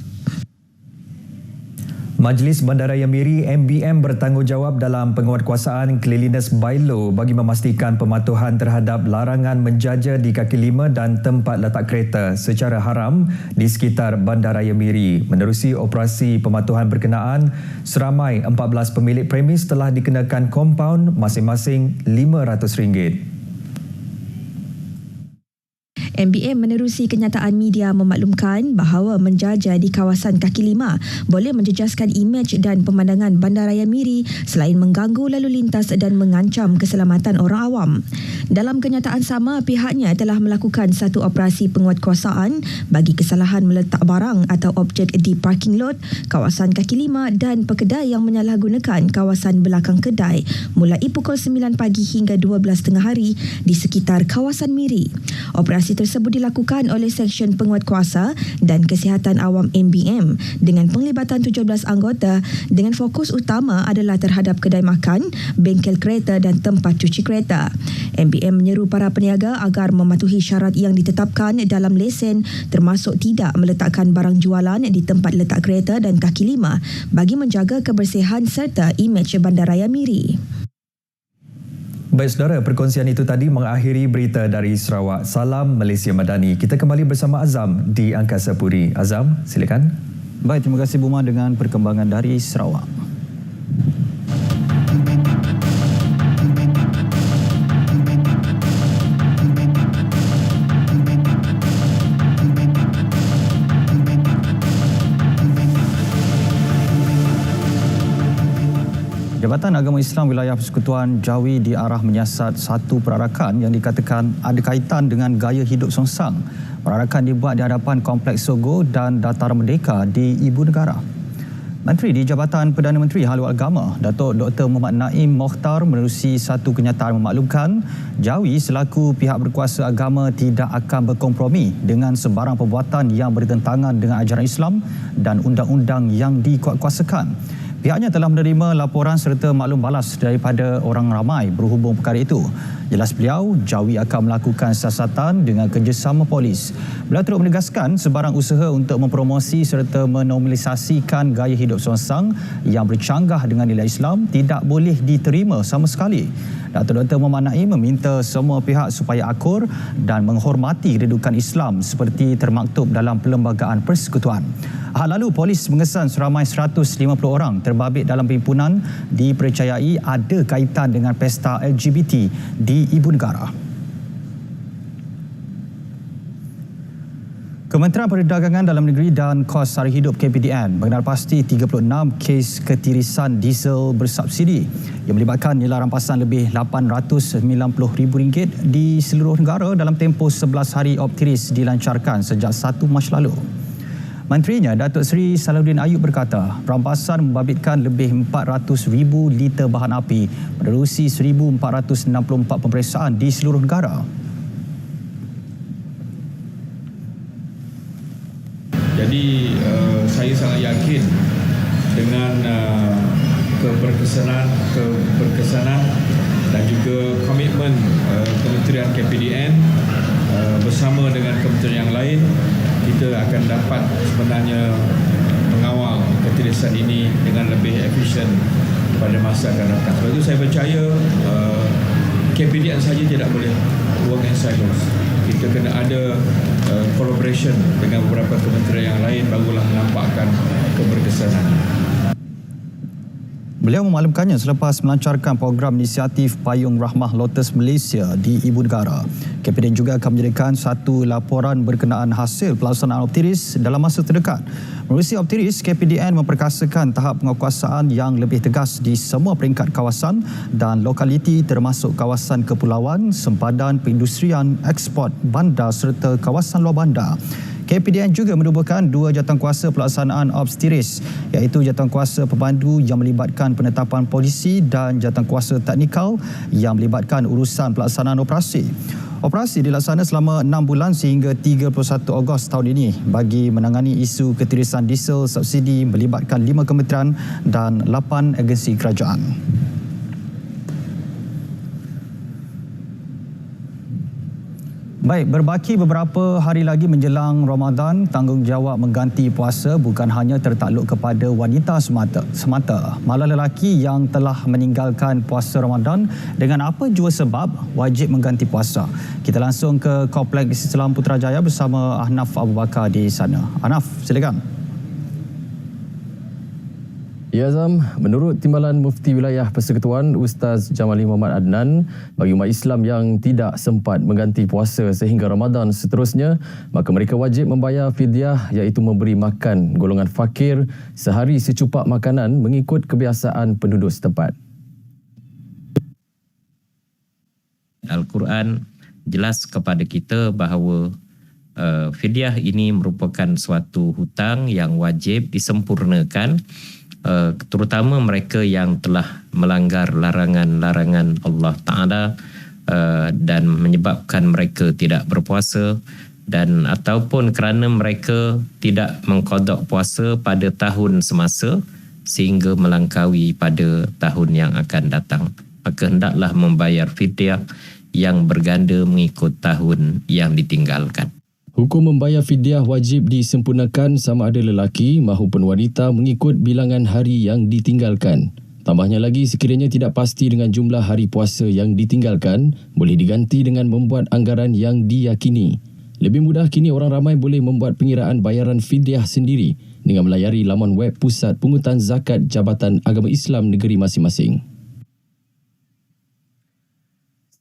Majlis Bandaraya Miri MBM bertanggungjawab dalam penguatkuasaan Cleanliness Bylaw bagi memastikan pematuhan terhadap larangan menjaja di kaki lima dan tempat letak kereta secara haram di sekitar Bandaraya Miri. Menerusi operasi pematuhan berkenaan, seramai 14 pemilik premis telah dikenakan kompaun masing-masing RM500. MBM menerusi kenyataan media memaklumkan bahawa menjaja di kawasan kaki lima boleh menjejaskan imej dan pemandangan Bandaraya Miri selain mengganggu lalu lintas dan mengancam keselamatan orang awam. Dalam kenyataan sama, pihaknya telah melakukan satu operasi penguatkuasaan bagi kesalahan meletak barang atau objek di parking lot, kawasan kaki lima dan pekedai yang menyalahgunakan kawasan belakang kedai mulai pukul 9 pagi hingga 12 tengah hari di sekitar kawasan Miri. Operasi tersebut dilakukan oleh Seksyen Penguatkuasa dan Kesihatan Awam MBM dengan penglibatan 17 anggota dengan fokus utama adalah terhadap kedai makan, bengkel kereta dan tempat cuci kereta. MBM menyeru para peniaga agar mematuhi syarat yang ditetapkan dalam lesen termasuk tidak meletakkan barang jualan di tempat letak kereta dan kaki lima bagi menjaga kebersihan serta imej Bandaraya Miri. Baik saudara, perkongsian itu tadi mengakhiri berita dari Sarawak. Salam Malaysia Madani. Kita kembali bersama Azam di Angkasa Puri. Azam, silakan. Baik, terima kasih Buma dengan perkembangan dari Sarawak. Jabatan Agama Islam Wilayah Persekutuan Jawi diarah menyiasat satu perarakan yang dikatakan ada kaitan dengan gaya hidup songsang. Perarakan dibuat di hadapan Kompleks Sogo dan Dataran Merdeka di Ibu Negara. Menteri di Jabatan Perdana Menteri Haluan Agama, Datuk Dr. Muhammad Naim Mokhtar menerusi satu kenyataan memaklumkan Jawi selaku pihak berkuasa agama tidak akan berkompromi dengan sebarang perbuatan yang bertentangan dengan ajaran Islam dan undang-undang yang dikuatkuasakan. Pihaknya telah menerima laporan serta maklum balas daripada orang ramai berhubung perkara itu. Jelas beliau, Jawi akan melakukan siasatan dengan kerjasama polis. Beliau turut menegaskan sebarang usaha untuk mempromosi serta menormalisasikan gaya hidup songsang yang bercanggah dengan nilai Islam tidak boleh diterima sama sekali. Dr. Muhammad Naim meminta semua pihak supaya akur dan menghormati kedudukan Islam seperti termaktub dalam Perlembagaan Persekutuan. Ahad lalu, polis mengesan seramai 150 orang terbabit dalam perhimpunan dipercayai ada kaitan dengan pesta LGBT di Ibu Negara. Kementerian Perdagangan Dalam Negeri dan Kos Sara Hidup KPDN mengenal pasti 36 kes ketirisan diesel bersubsidi yang melibatkan nilai rampasan lebih RM890,000 di seluruh negara dalam tempoh 11 hari optiris dilancarkan sejak 1 Mac lalu. Menterinya Datuk Seri Salahuddin Ayub berkata, rampasan membabitkan lebih 400,000 liter bahan api menerusi 1,464 pemeriksaan di seluruh negara. Jadi saya sangat yakin dengan keberkesanan dan juga komitmen Kementerian KPDN bersama dengan kementerian yang lain, kita akan dapat sebenarnya mengawal ketirisan ini dengan lebih efisien pada masa akan datang. Sebab itu saya percaya KPDN saja tidak boleh work in silos. Kita kena ada collaboration dengan beberapa kementerian yang lain, barulah menampakkan keberkesanan. Beliau memaklumkannya selepas melancarkan program inisiatif Payung Rahmah Lotus Malaysia di Ibu Negara. KPDN juga akan menjadikan satu laporan berkenaan hasil pelaksanaan Optiris dalam masa terdekat. Menerusi Optiris, KPDN memperkasakan tahap penguatkuasaan yang lebih tegas di semua peringkat kawasan dan lokaliti termasuk kawasan kepulauan, sempadan perindustrian, ekspor, bandar serta kawasan luar bandar. KPDN juga menubuhkan 2 jawatankuasa pelaksanaan Optiris, iaitu jawatankuasa pemandu yang melibatkan penetapan polisi dan jawatankuasa teknikal yang melibatkan urusan pelaksanaan operasi. Operasi dilaksana selama 6 bulan sehingga 31 Ogos tahun ini bagi menangani isu ketirisan diesel subsidi melibatkan 5 kementerian dan 8 agensi kerajaan. Baik, berbaki beberapa hari lagi menjelang Ramadan, tanggungjawab mengganti puasa bukan hanya tertakluk kepada wanita semata. Malah lelaki yang telah meninggalkan puasa Ramadan dengan apa jua sebab wajib mengganti puasa. Kita langsung ke Kompleks Islam Putrajaya bersama Ahnaf Abu Bakar di sana. Ahnaf, silakan. Ya Azam, menurut Timbalan Mufti Wilayah Persekutuan Ustaz Jamali Muhammad Adnan, bagi umat Islam yang tidak sempat mengganti puasa sehingga Ramadan seterusnya, maka mereka wajib membayar fidyah iaitu memberi makan golongan fakir sehari secupak makanan mengikut kebiasaan penduduk setempat. Al-Quran jelas kepada kita bahawa fidyah ini merupakan suatu hutang yang wajib disempurnakan, terutama mereka yang telah melanggar larangan-larangan Allah Ta'ala dan menyebabkan mereka tidak berpuasa, dan ataupun kerana mereka tidak mengqadha puasa pada tahun semasa sehingga melangkaui pada tahun yang akan datang, maka hendaklah membayar fidyah yang berganda mengikut tahun yang ditinggalkan. Hukum membayar fidyah wajib disempurnakan sama ada lelaki maupun wanita mengikut bilangan hari yang ditinggalkan. Tambahnya lagi, sekiranya tidak pasti dengan jumlah hari puasa yang ditinggalkan, boleh diganti dengan membuat anggaran yang diyakini. Lebih mudah kini orang ramai boleh membuat pengiraan bayaran fidyah sendiri dengan melayari laman web Pusat Pungutan Zakat Jabatan Agama Islam negeri masing-masing.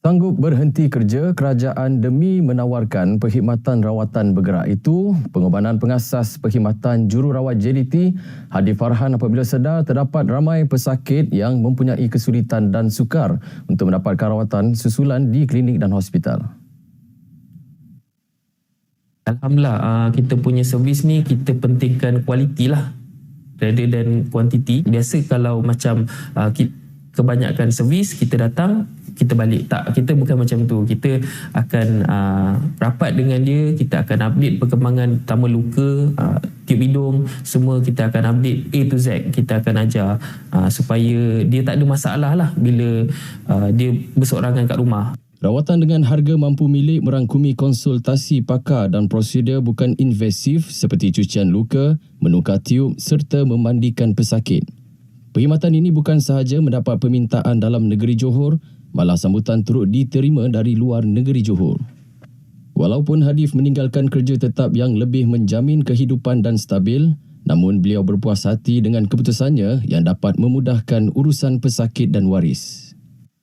Sanggup berhenti kerja kerajaan demi menawarkan perkhidmatan rawatan bergerak itu, Pengobanan Pengasas Perkhidmatan Jururawat JDT Hadi Farhan apabila sedar terdapat ramai pesakit yang mempunyai kesulitan dan sukar untuk mendapatkan rawatan susulan di klinik dan hospital. Alhamdulillah, kita punya servis ni kita pentingkan kualiti lah rather than kuantiti. Biasa kalau macam kebanyakan servis kita datang, kita balik. Tak, kita bukan macam tu. Kita akan rapat dengan dia, kita akan update perkembangan utama luka, tiup hidung, semua kita akan update A to Z. Kita akan ajar supaya dia tak ada masalah lah bila dia berseorangan kat rumah. Rawatan dengan harga mampu milik merangkumi konsultasi pakar dan prosedur bukan invasif seperti cucian luka, menukar tiup serta memandikan pesakit. Perkhidmatan ini bukan sahaja mendapat permintaan dalam negeri Johor, malah sambutan turut diterima dari luar negeri Johor. Walaupun Hadif meninggalkan kerja tetap yang lebih menjamin kehidupan dan stabil, namun beliau berpuas hati dengan keputusannya yang dapat memudahkan urusan pesakit dan waris.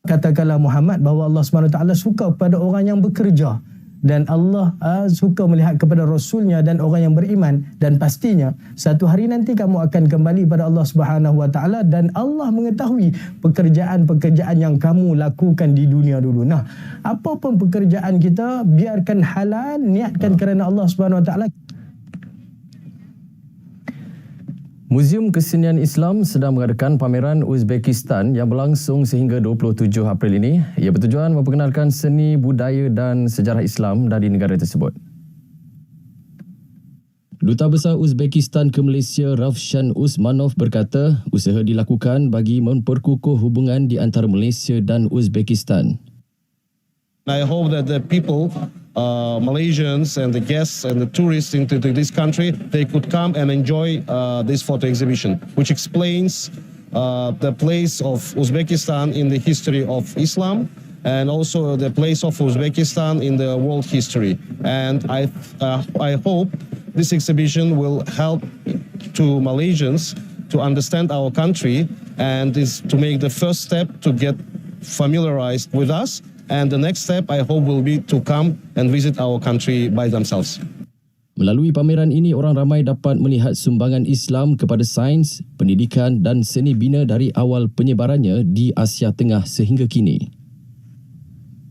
Katakanlah Muhammad bahawa Allah SWT suka kepada orang yang bekerja, dan Allah suka melihat kepada Rasulnya dan orang yang beriman, dan pastinya satu hari nanti kamu akan kembali pada Allah SWT, dan Allah mengetahui pekerjaan-pekerjaan yang kamu lakukan di dunia dulu. Nah, apapun pekerjaan kita, biarkan halal, niatkan kerana Allah SWT. Muzium Kesenian Islam sedang mengadakan pameran Uzbekistan yang berlangsung sehingga 27 April ini. Ia bertujuan memperkenalkan seni, budaya dan sejarah Islam dari negara tersebut. Duta Besar Uzbekistan ke Malaysia Ravshan Usmanov berkata, usaha dilakukan bagi memperkukuh hubungan di antara Malaysia dan Uzbekistan. I hope that the people, Malaysians and the guests and the tourists into this country, they could come and enjoy this photo exhibition, which explains the place of Uzbekistan in the history of Islam and also the place of Uzbekistan in the world history. And I hope this exhibition will help to Malaysians to understand our country and is to make the first step to get familiarized with us. And the next step, I hope, will be to come and visit our country by themselves. Melalui pameran ini, orang ramai dapat melihat sumbangan Islam kepada sains, pendidikan dan seni bina dari awal penyebarannya di Asia Tengah sehingga kini.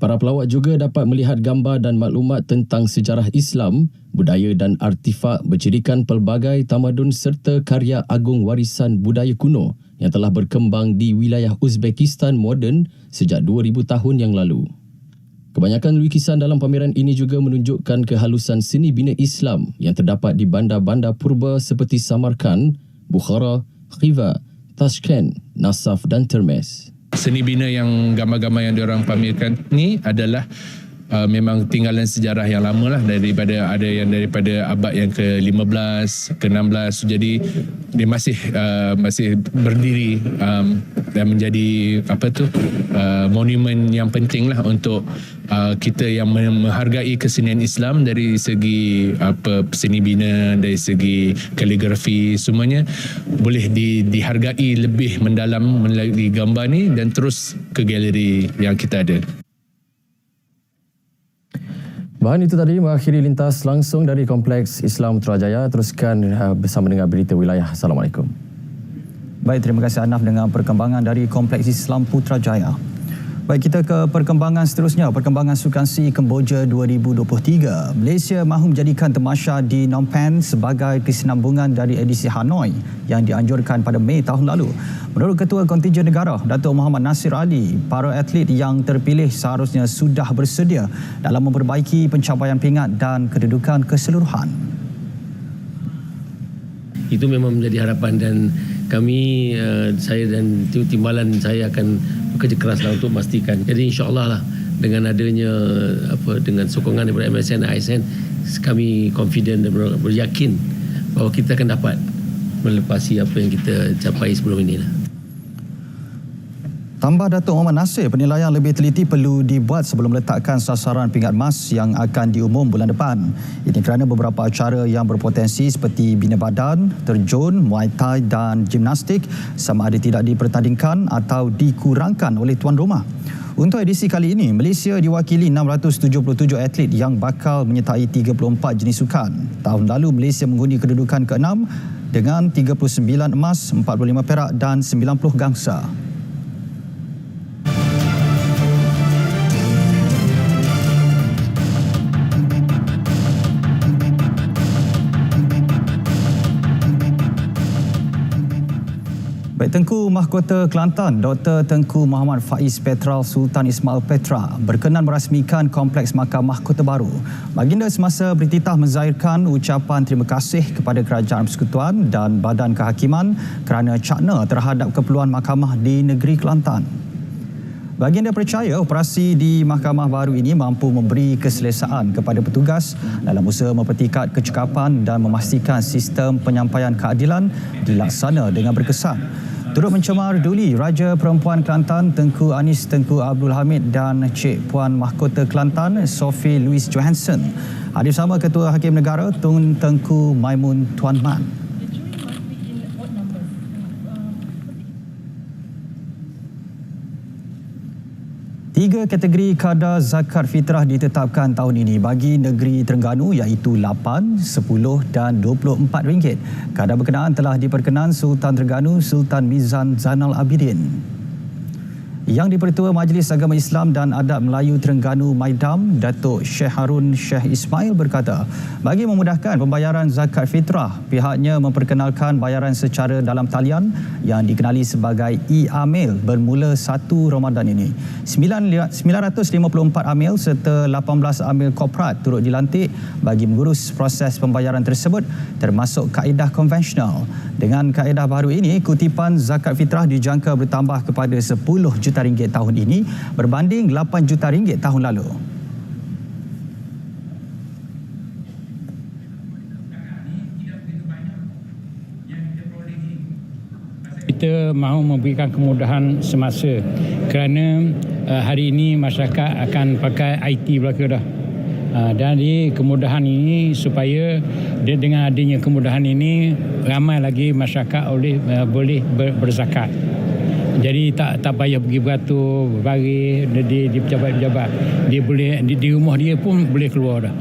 Para pelawak juga dapat melihat gambar dan maklumat tentang sejarah Islam, budaya dan artifak bercirikan pelbagai tamadun serta karya agung warisan budaya kuno yang telah berkembang di wilayah Uzbekistan moden sejak 2000 tahun yang lalu. Kebanyakan lukisan dalam pameran ini juga menunjukkan kehalusan seni bina Islam yang terdapat di bandar-bandar purba seperti Samarkand, Bukhara, Khiva, Tashkent, Nasaf dan Termez. Seni bina yang gambar-gambar yang diorang pamerkan ni adalah memang tinggalan sejarah yang lama lah, daripada ada yang daripada abad yang ke-15, ke-16. Jadi dia masih berdiri dan menjadi monumen yang penting lah untuk kita yang menghargai kesenian Islam dari segi seni bina, dari segi kaligrafi, semuanya boleh dihargai lebih mendalam melalui gambar ni dan terus ke galeri yang kita ada. Bahan itu tadi mengakhiri lintas langsung dari Kompleks Islam Putrajaya. Teruskan bersama dengan berita wilayah. Assalamualaikum. Baik, terima kasih Anaf dengan perkembangan dari Kompleks Islam Putrajaya. Baik, kita ke perkembangan seterusnya. Perkembangan Sukan SEA Kemboja 2023. Malaysia mahu menjadikan tamasya di Phnom Penh sebagai kesinambungan dari edisi Hanoi yang dianjurkan pada Mei tahun lalu. Menurut Ketua Kontingen Negara, Datuk Muhammad Nasir Ali, para atlet yang terpilih seharusnya sudah bersedia dalam memperbaiki pencapaian pingat dan kedudukan keseluruhan. Itu memang menjadi harapan dan kami, saya dan timbalan saya akan bekerja keraslah untuk memastikan. Jadi insya-Allah lah dengan adanya dengan sokongan daripada MSN dan ISN, kami confident dan beryakin bahawa kita akan dapat melepasi apa yang kita capai sebelum ini lah. Tambah Datuk Muhammad Nasir, penilaian lebih teliti perlu dibuat sebelum meletakkan sasaran pingat emas yang akan diumum bulan depan. Ini kerana beberapa acara yang berpotensi seperti bina badan, terjun, muay thai dan gimnastik sama ada tidak dipertandingkan atau dikurangkan oleh tuan rumah. Untuk edisi kali ini, Malaysia diwakili 677 atlet yang bakal menyertai 34 jenis sukan. Tahun lalu Malaysia mengundi kedudukan ke-6 dengan 39 emas, 45 perak dan 90 gangsa. Baik, Tengku Mahkota Kelantan Dr. Tengku Muhammad Faiz Petral Sultan Ismail Petra berkenan merasmikan Kompleks Mahkamah Kota Baru. Baginda semasa berititah menzahirkan ucapan terima kasih kepada Kerajaan Persekutuan dan Badan Kehakiman kerana cakna terhadap keperluan mahkamah di negeri Kelantan. Baginda percaya operasi di Mahkamah Baru ini mampu memberi keselesaan kepada petugas dalam usaha mempertingkat kecekapan dan memastikan sistem penyampaian keadilan dilaksana dengan berkesan. Turut mencemar duli Raja Perempuan Kelantan Tengku Anis Tengku Abdul Hamid dan Cik Puan Mahkota Kelantan Sophie Louise Johansson. Hadir sama Ketua Hakim Negara Tun Tengku Maimun Tuan Man. Tiga kategori kadar zakat fitrah ditetapkan tahun ini bagi negeri Terengganu iaitu 8, 10 dan RM24. Kadar berkenaan telah diperkenan Sultan Terengganu Sultan Mizan Zainal Abidin. Yang di-Pertua Majlis Agama Islam dan Adat Melayu Terengganu Maidam, Datuk Syekh Harun Syekh Ismail berkata, bagi memudahkan pembayaran zakat fitrah, pihaknya memperkenalkan bayaran secara dalam talian yang dikenali sebagai e-amil bermula 1 Ramadan ini. 954 amil serta 18 amil korporat turut dilantik bagi mengurus proses pembayaran tersebut termasuk kaedah konvensional. Dengan kaedah baru ini, kutipan zakat fitrah dijangka bertambah kepada 10 juta ringgit tahun ini berbanding 8 juta ringgit tahun lalu. Kita mahu memberikan kemudahan semasa kerana hari ini masyarakat akan pakai IT belaka dah. Dan kemudahan ini supaya dengan adanya kemudahan ini ramai lagi masyarakat boleh berzakat. Jadi tak payah pergi beratur, berbaris di pejabat-pejabat. Dia boleh di rumah dia pun boleh keluar dah.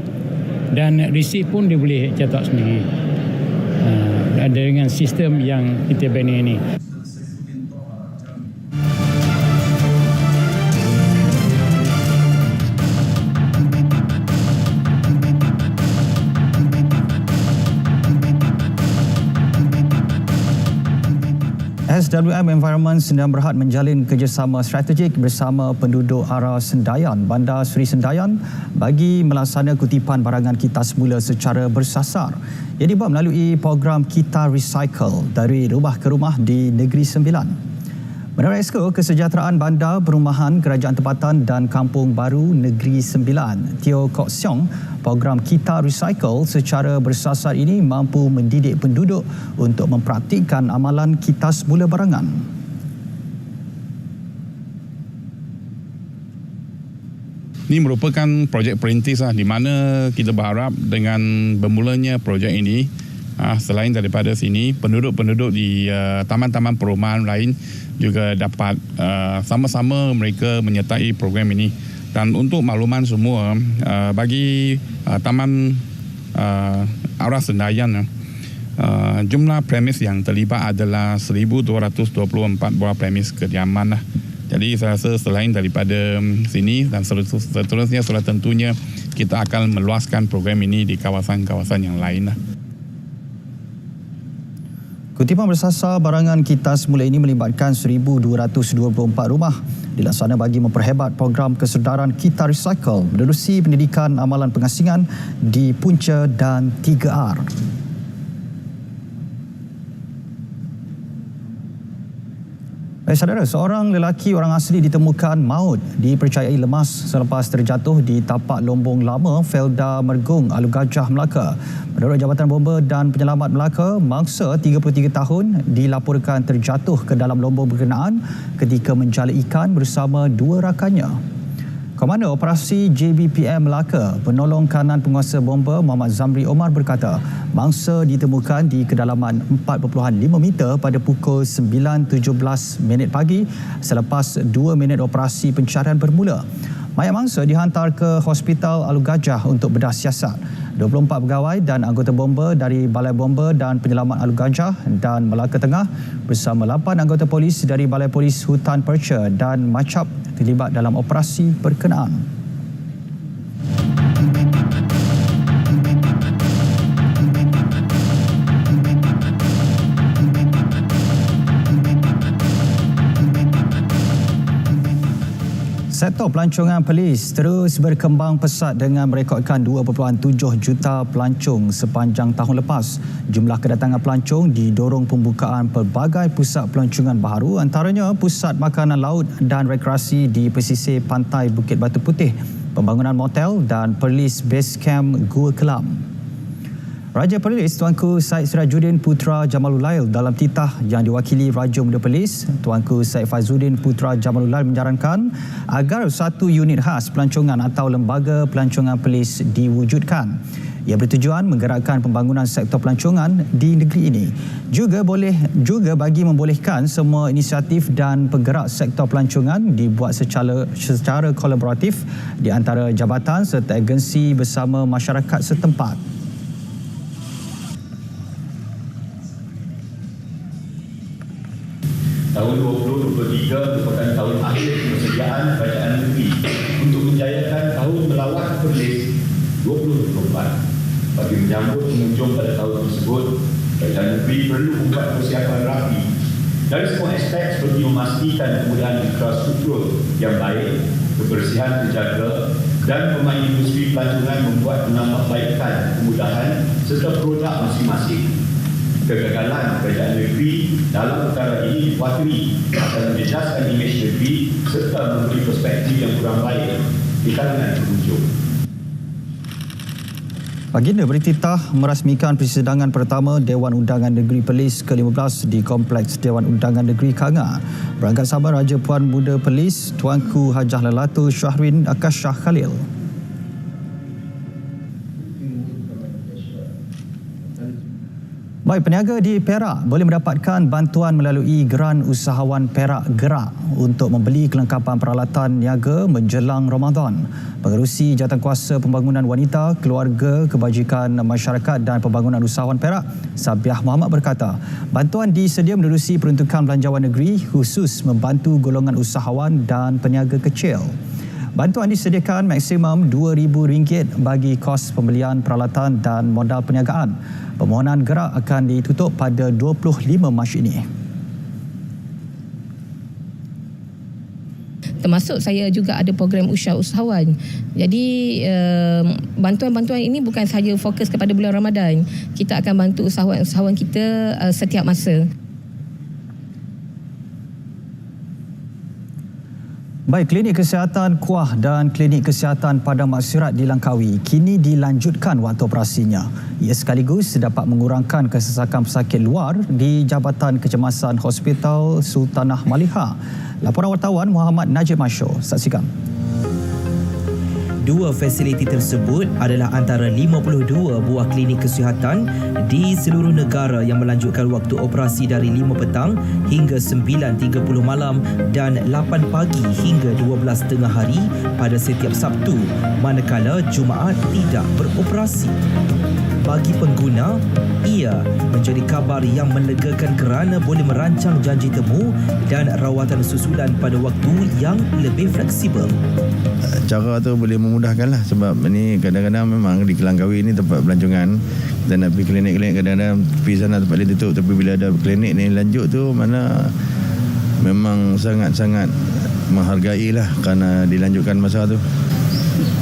Dan resit pun dia boleh cetak sendiri. Dengan sistem yang kita bina ini. SWM Environment sedang berhad menjalin kerjasama strategik bersama penduduk arah Sendayan, Bandar Seri Sendayan bagi melaksana kutipan barangan Kita Semula secara bersasar. Ia dibuat melalui program Kita Recycle dari rumah ke rumah di Negeri Sembilan. Menurut Exco Kesejahteraan Bandar, Perumahan, Kerajaan Tempatan dan Kampung Baru Negeri Sembilan, Teo Kok Siong, program Kita Recycle secara bersasar ini mampu mendidik penduduk untuk mempraktikkan amalan Kita Semula barangan. Ini merupakan projek perintis di mana kita berharap dengan bermulanya projek ini, selain daripada sini, penduduk-penduduk di taman-taman perumahan lain juga dapat sama-sama mereka menyertai program ini. Dan untuk makluman semua, bagi Taman Arah Sendayan, jumlah premis yang terlibat adalah 1,224 buah premis kediaman. Jadi saya rasa selain daripada sini dan seterusnya sudah tentunya kita akan meluaskan program ini di kawasan-kawasan yang lain. Kutipan bersasar barangan Kita Semula ini melibatkan 1,224 rumah dilaksana bagi memperhebat program kesedaran Kita Recycle menerusi pendidikan amalan pengasingan di punca dan 3R. Saudara, seorang lelaki orang asli ditemukan maut dipercayai lemas selepas terjatuh di tapak lombong lama Felda Mergung, Alu Gajah, Melaka. Menurut Jabatan Bomba dan Penyelamat Melaka, mangsa 33 tahun dilaporkan terjatuh ke dalam lombong berkenaan ketika menjala ikan bersama 2 rakannya. Komander Operasi JBPM Melaka, penolong kanan penguasa bomba Muhammad Zamri Omar berkata, mangsa ditemukan di kedalaman 4.5 meter pada pukul 9.17 pagi selepas 2 minit operasi pencarian bermula. Mayat mangsa dihantar ke Hospital Alu Gajah untuk bedah siasat. 24 pegawai dan anggota bomba dari Balai Bomba dan Penyelamat Alu Gajah dan Melaka Tengah bersama 8 anggota polis dari Balai Polis Hutan Perca dan Macap terlibat dalam operasi berkenaan. Sektor pelancongan Perlis terus berkembang pesat dengan merekodkan 2.7 juta pelancong sepanjang tahun lepas. Jumlah kedatangan pelancong didorong pembukaan pelbagai pusat pelancongan baru, antaranya Pusat Makanan Laut dan Rekreasi di pesisir pantai Bukit Batu Putih, pembangunan motel dan Perlis Base Camp Gua Kelam. Raja Perlis Tuanku Syed Sirajuddin Putra Jamalulail dalam titah yang diwakili Raja Muda Perlis, Tuanku Syed Faizuddin Putra Jamalulail menyarankan agar satu unit khas pelancongan atau lembaga pelancongan Perlis diwujudkan. Ia bertujuan menggerakkan pembangunan sektor pelancongan di negeri ini. Juga bagi membolehkan semua inisiatif dan penggerak sektor pelancongan dibuat secara kolaboratif di antara jabatan serta agensi bersama masyarakat setempat. Tahun 2023 merupakan tahun akhir persediaan kerajaan negeri untuk menjayakan tahun melawat Perlis 2024. Bagi menyambut pengunjung pada tahun tersebut, kerajaan negeri perlu membuat persiapan rapi dari semua aspek seperti memastikan kemudahan infrastruktur yang baik, kebersihan terjaga dan pemain industri pelancongan membuat penambahbaikan kemudahan serta produk masing-masing. Kegagalan kerajaan negeri dalam perkara ini dikhawatiri akan menjejaskan imej negeri serta memberi perspektif yang kurang baik di kalangan pengunjung. Baginda bertitah merasmikan persidangan pertama Dewan Undangan Negeri Perlis ke-15 di Kompleks Dewan Undangan Negeri Kanga. Berangkat sabar Raja Puan Muda Perlis, Tuanku Hajah Lelato Syahrin Akasyah Khalil. Baik, peniaga di Perak boleh mendapatkan bantuan melalui Geran Usahawan Perak Gerak untuk membeli kelengkapan peralatan niaga menjelang Ramadan. Pengerusi Jawatankuasa Pembangunan Wanita, Keluarga, Kebajikan Masyarakat dan Pembangunan Usahawan Perak, Sabiah Muhammad berkata, bantuan disedia menerusi peruntukan belanjawan negeri khusus membantu golongan usahawan dan peniaga kecil. Bantuan disediakan maksimum RM2,000 bagi kos pembelian peralatan dan modal perniagaan. Permohonan gerak akan ditutup pada 25 Mac ini. Termasuk saya juga ada program usahawan. Jadi bantuan-bantuan ini bukan sahaja fokus kepada bulan Ramadan. Kita akan bantu usahawan-usahawan kita setiap masa. Baik, klinik kesihatan Kuah dan klinik kesihatan Padang Maksirat di Langkawi kini dilanjutkan waktu operasinya. Ia sekaligus dapat mengurangkan kesesakan pesakit luar di Jabatan Kecemasan Hospital Sultanah Maliha. Laporan wartawan Muhammad Najib Masyur. Saksikan. Dua fasiliti tersebut adalah antara 52 buah klinik kesihatan di seluruh negara yang melanjutkan waktu operasi dari 5 petang hingga 9.30 malam dan 8 pagi hingga 12 tengah hari pada setiap Sabtu, manakala Jumaat tidak beroperasi. Bagi pengguna, ia menjadi kabar yang melegakan kerana boleh merancang janji temu dan rawatan susulan pada waktu yang lebih fleksibel. Cara tu boleh memudahkan lah sebab ni kadang-kadang memang di Langkawi ni tempat pelancongan dan nak pergi klinik-klinik kadang-kadang pergi sana tempat dia tutup, tapi bila ada klinik ni lanjut tu mana memang sangat-sangat menghargai lah kerana dilanjutkan masa tu.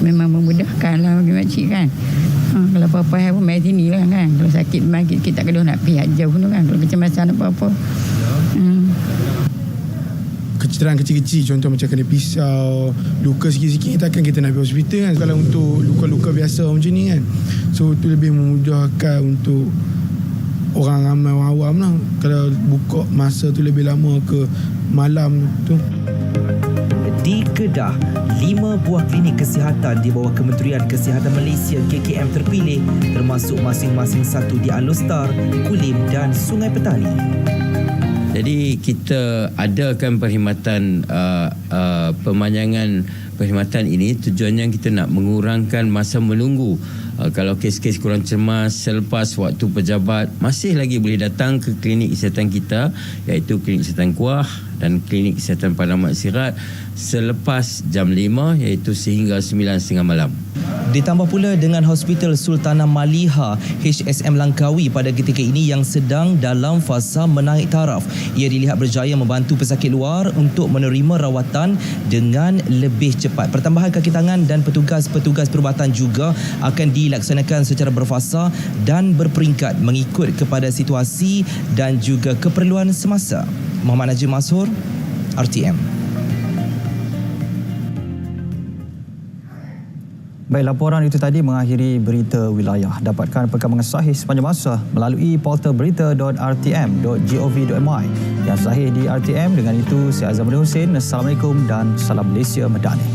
Memang memudahkan lah bagi makcik kan. Kalau apa-apa hal pun main sini lah kan. Kalau sakit makcik kita tak kena nak pergi jauh tu kan. Kalau macam-macam apa-apa. Kecederaan kecil-kecil, contoh macam kena pisau, luka sikit-sikit kita nak pergi hospital kan. Kalau untuk luka-luka biasa macam ni kan, so itu lebih memudahkan untuk orang ramai, orang awam lah. Kalau buka masa tu lebih lama ke malam tu. Di Kedah, 5 buah klinik kesihatan di bawah Kementerian Kesihatan Malaysia KKM terpilih, termasuk masing-masing satu di Alostar, Kulim dan Sungai Petani. Jadi kita adakan perkhidmatan pemanjangan perkhidmatan ini tujuannya kita nak mengurangkan masa menunggu. Kalau kes-kes kurang cemas selepas waktu pejabat masih lagi boleh datang ke klinik kesihatan kita, iaitu klinik kesihatan Kuah dan klinik kesihatan Padang Maksirat selepas jam 5 iaitu sehingga 9.30 malam. Ditambah pula dengan Hospital Sultanah Maliha HSM Langkawi pada ketika ini yang sedang dalam fasa menaik taraf. Ia dilihat berjaya membantu pesakit luar untuk menerima rawatan dengan lebih cepat. Pertambahan kaki tangan dan petugas-petugas perubatan juga akan dilaksanakan secara berfasa dan berperingkat mengikut kepada situasi dan juga keperluan semasa. Muhammad Najib Mashur, RTM. Baik, laporan itu tadi mengakhiri berita wilayah. Dapatkan perkembangan sahih sepanjang masa melalui portal berita.rtm.gov.my yang sahih di RTM. Dengan itu, saya Azam Hussein. Assalamualaikum dan salam Malaysia Madani.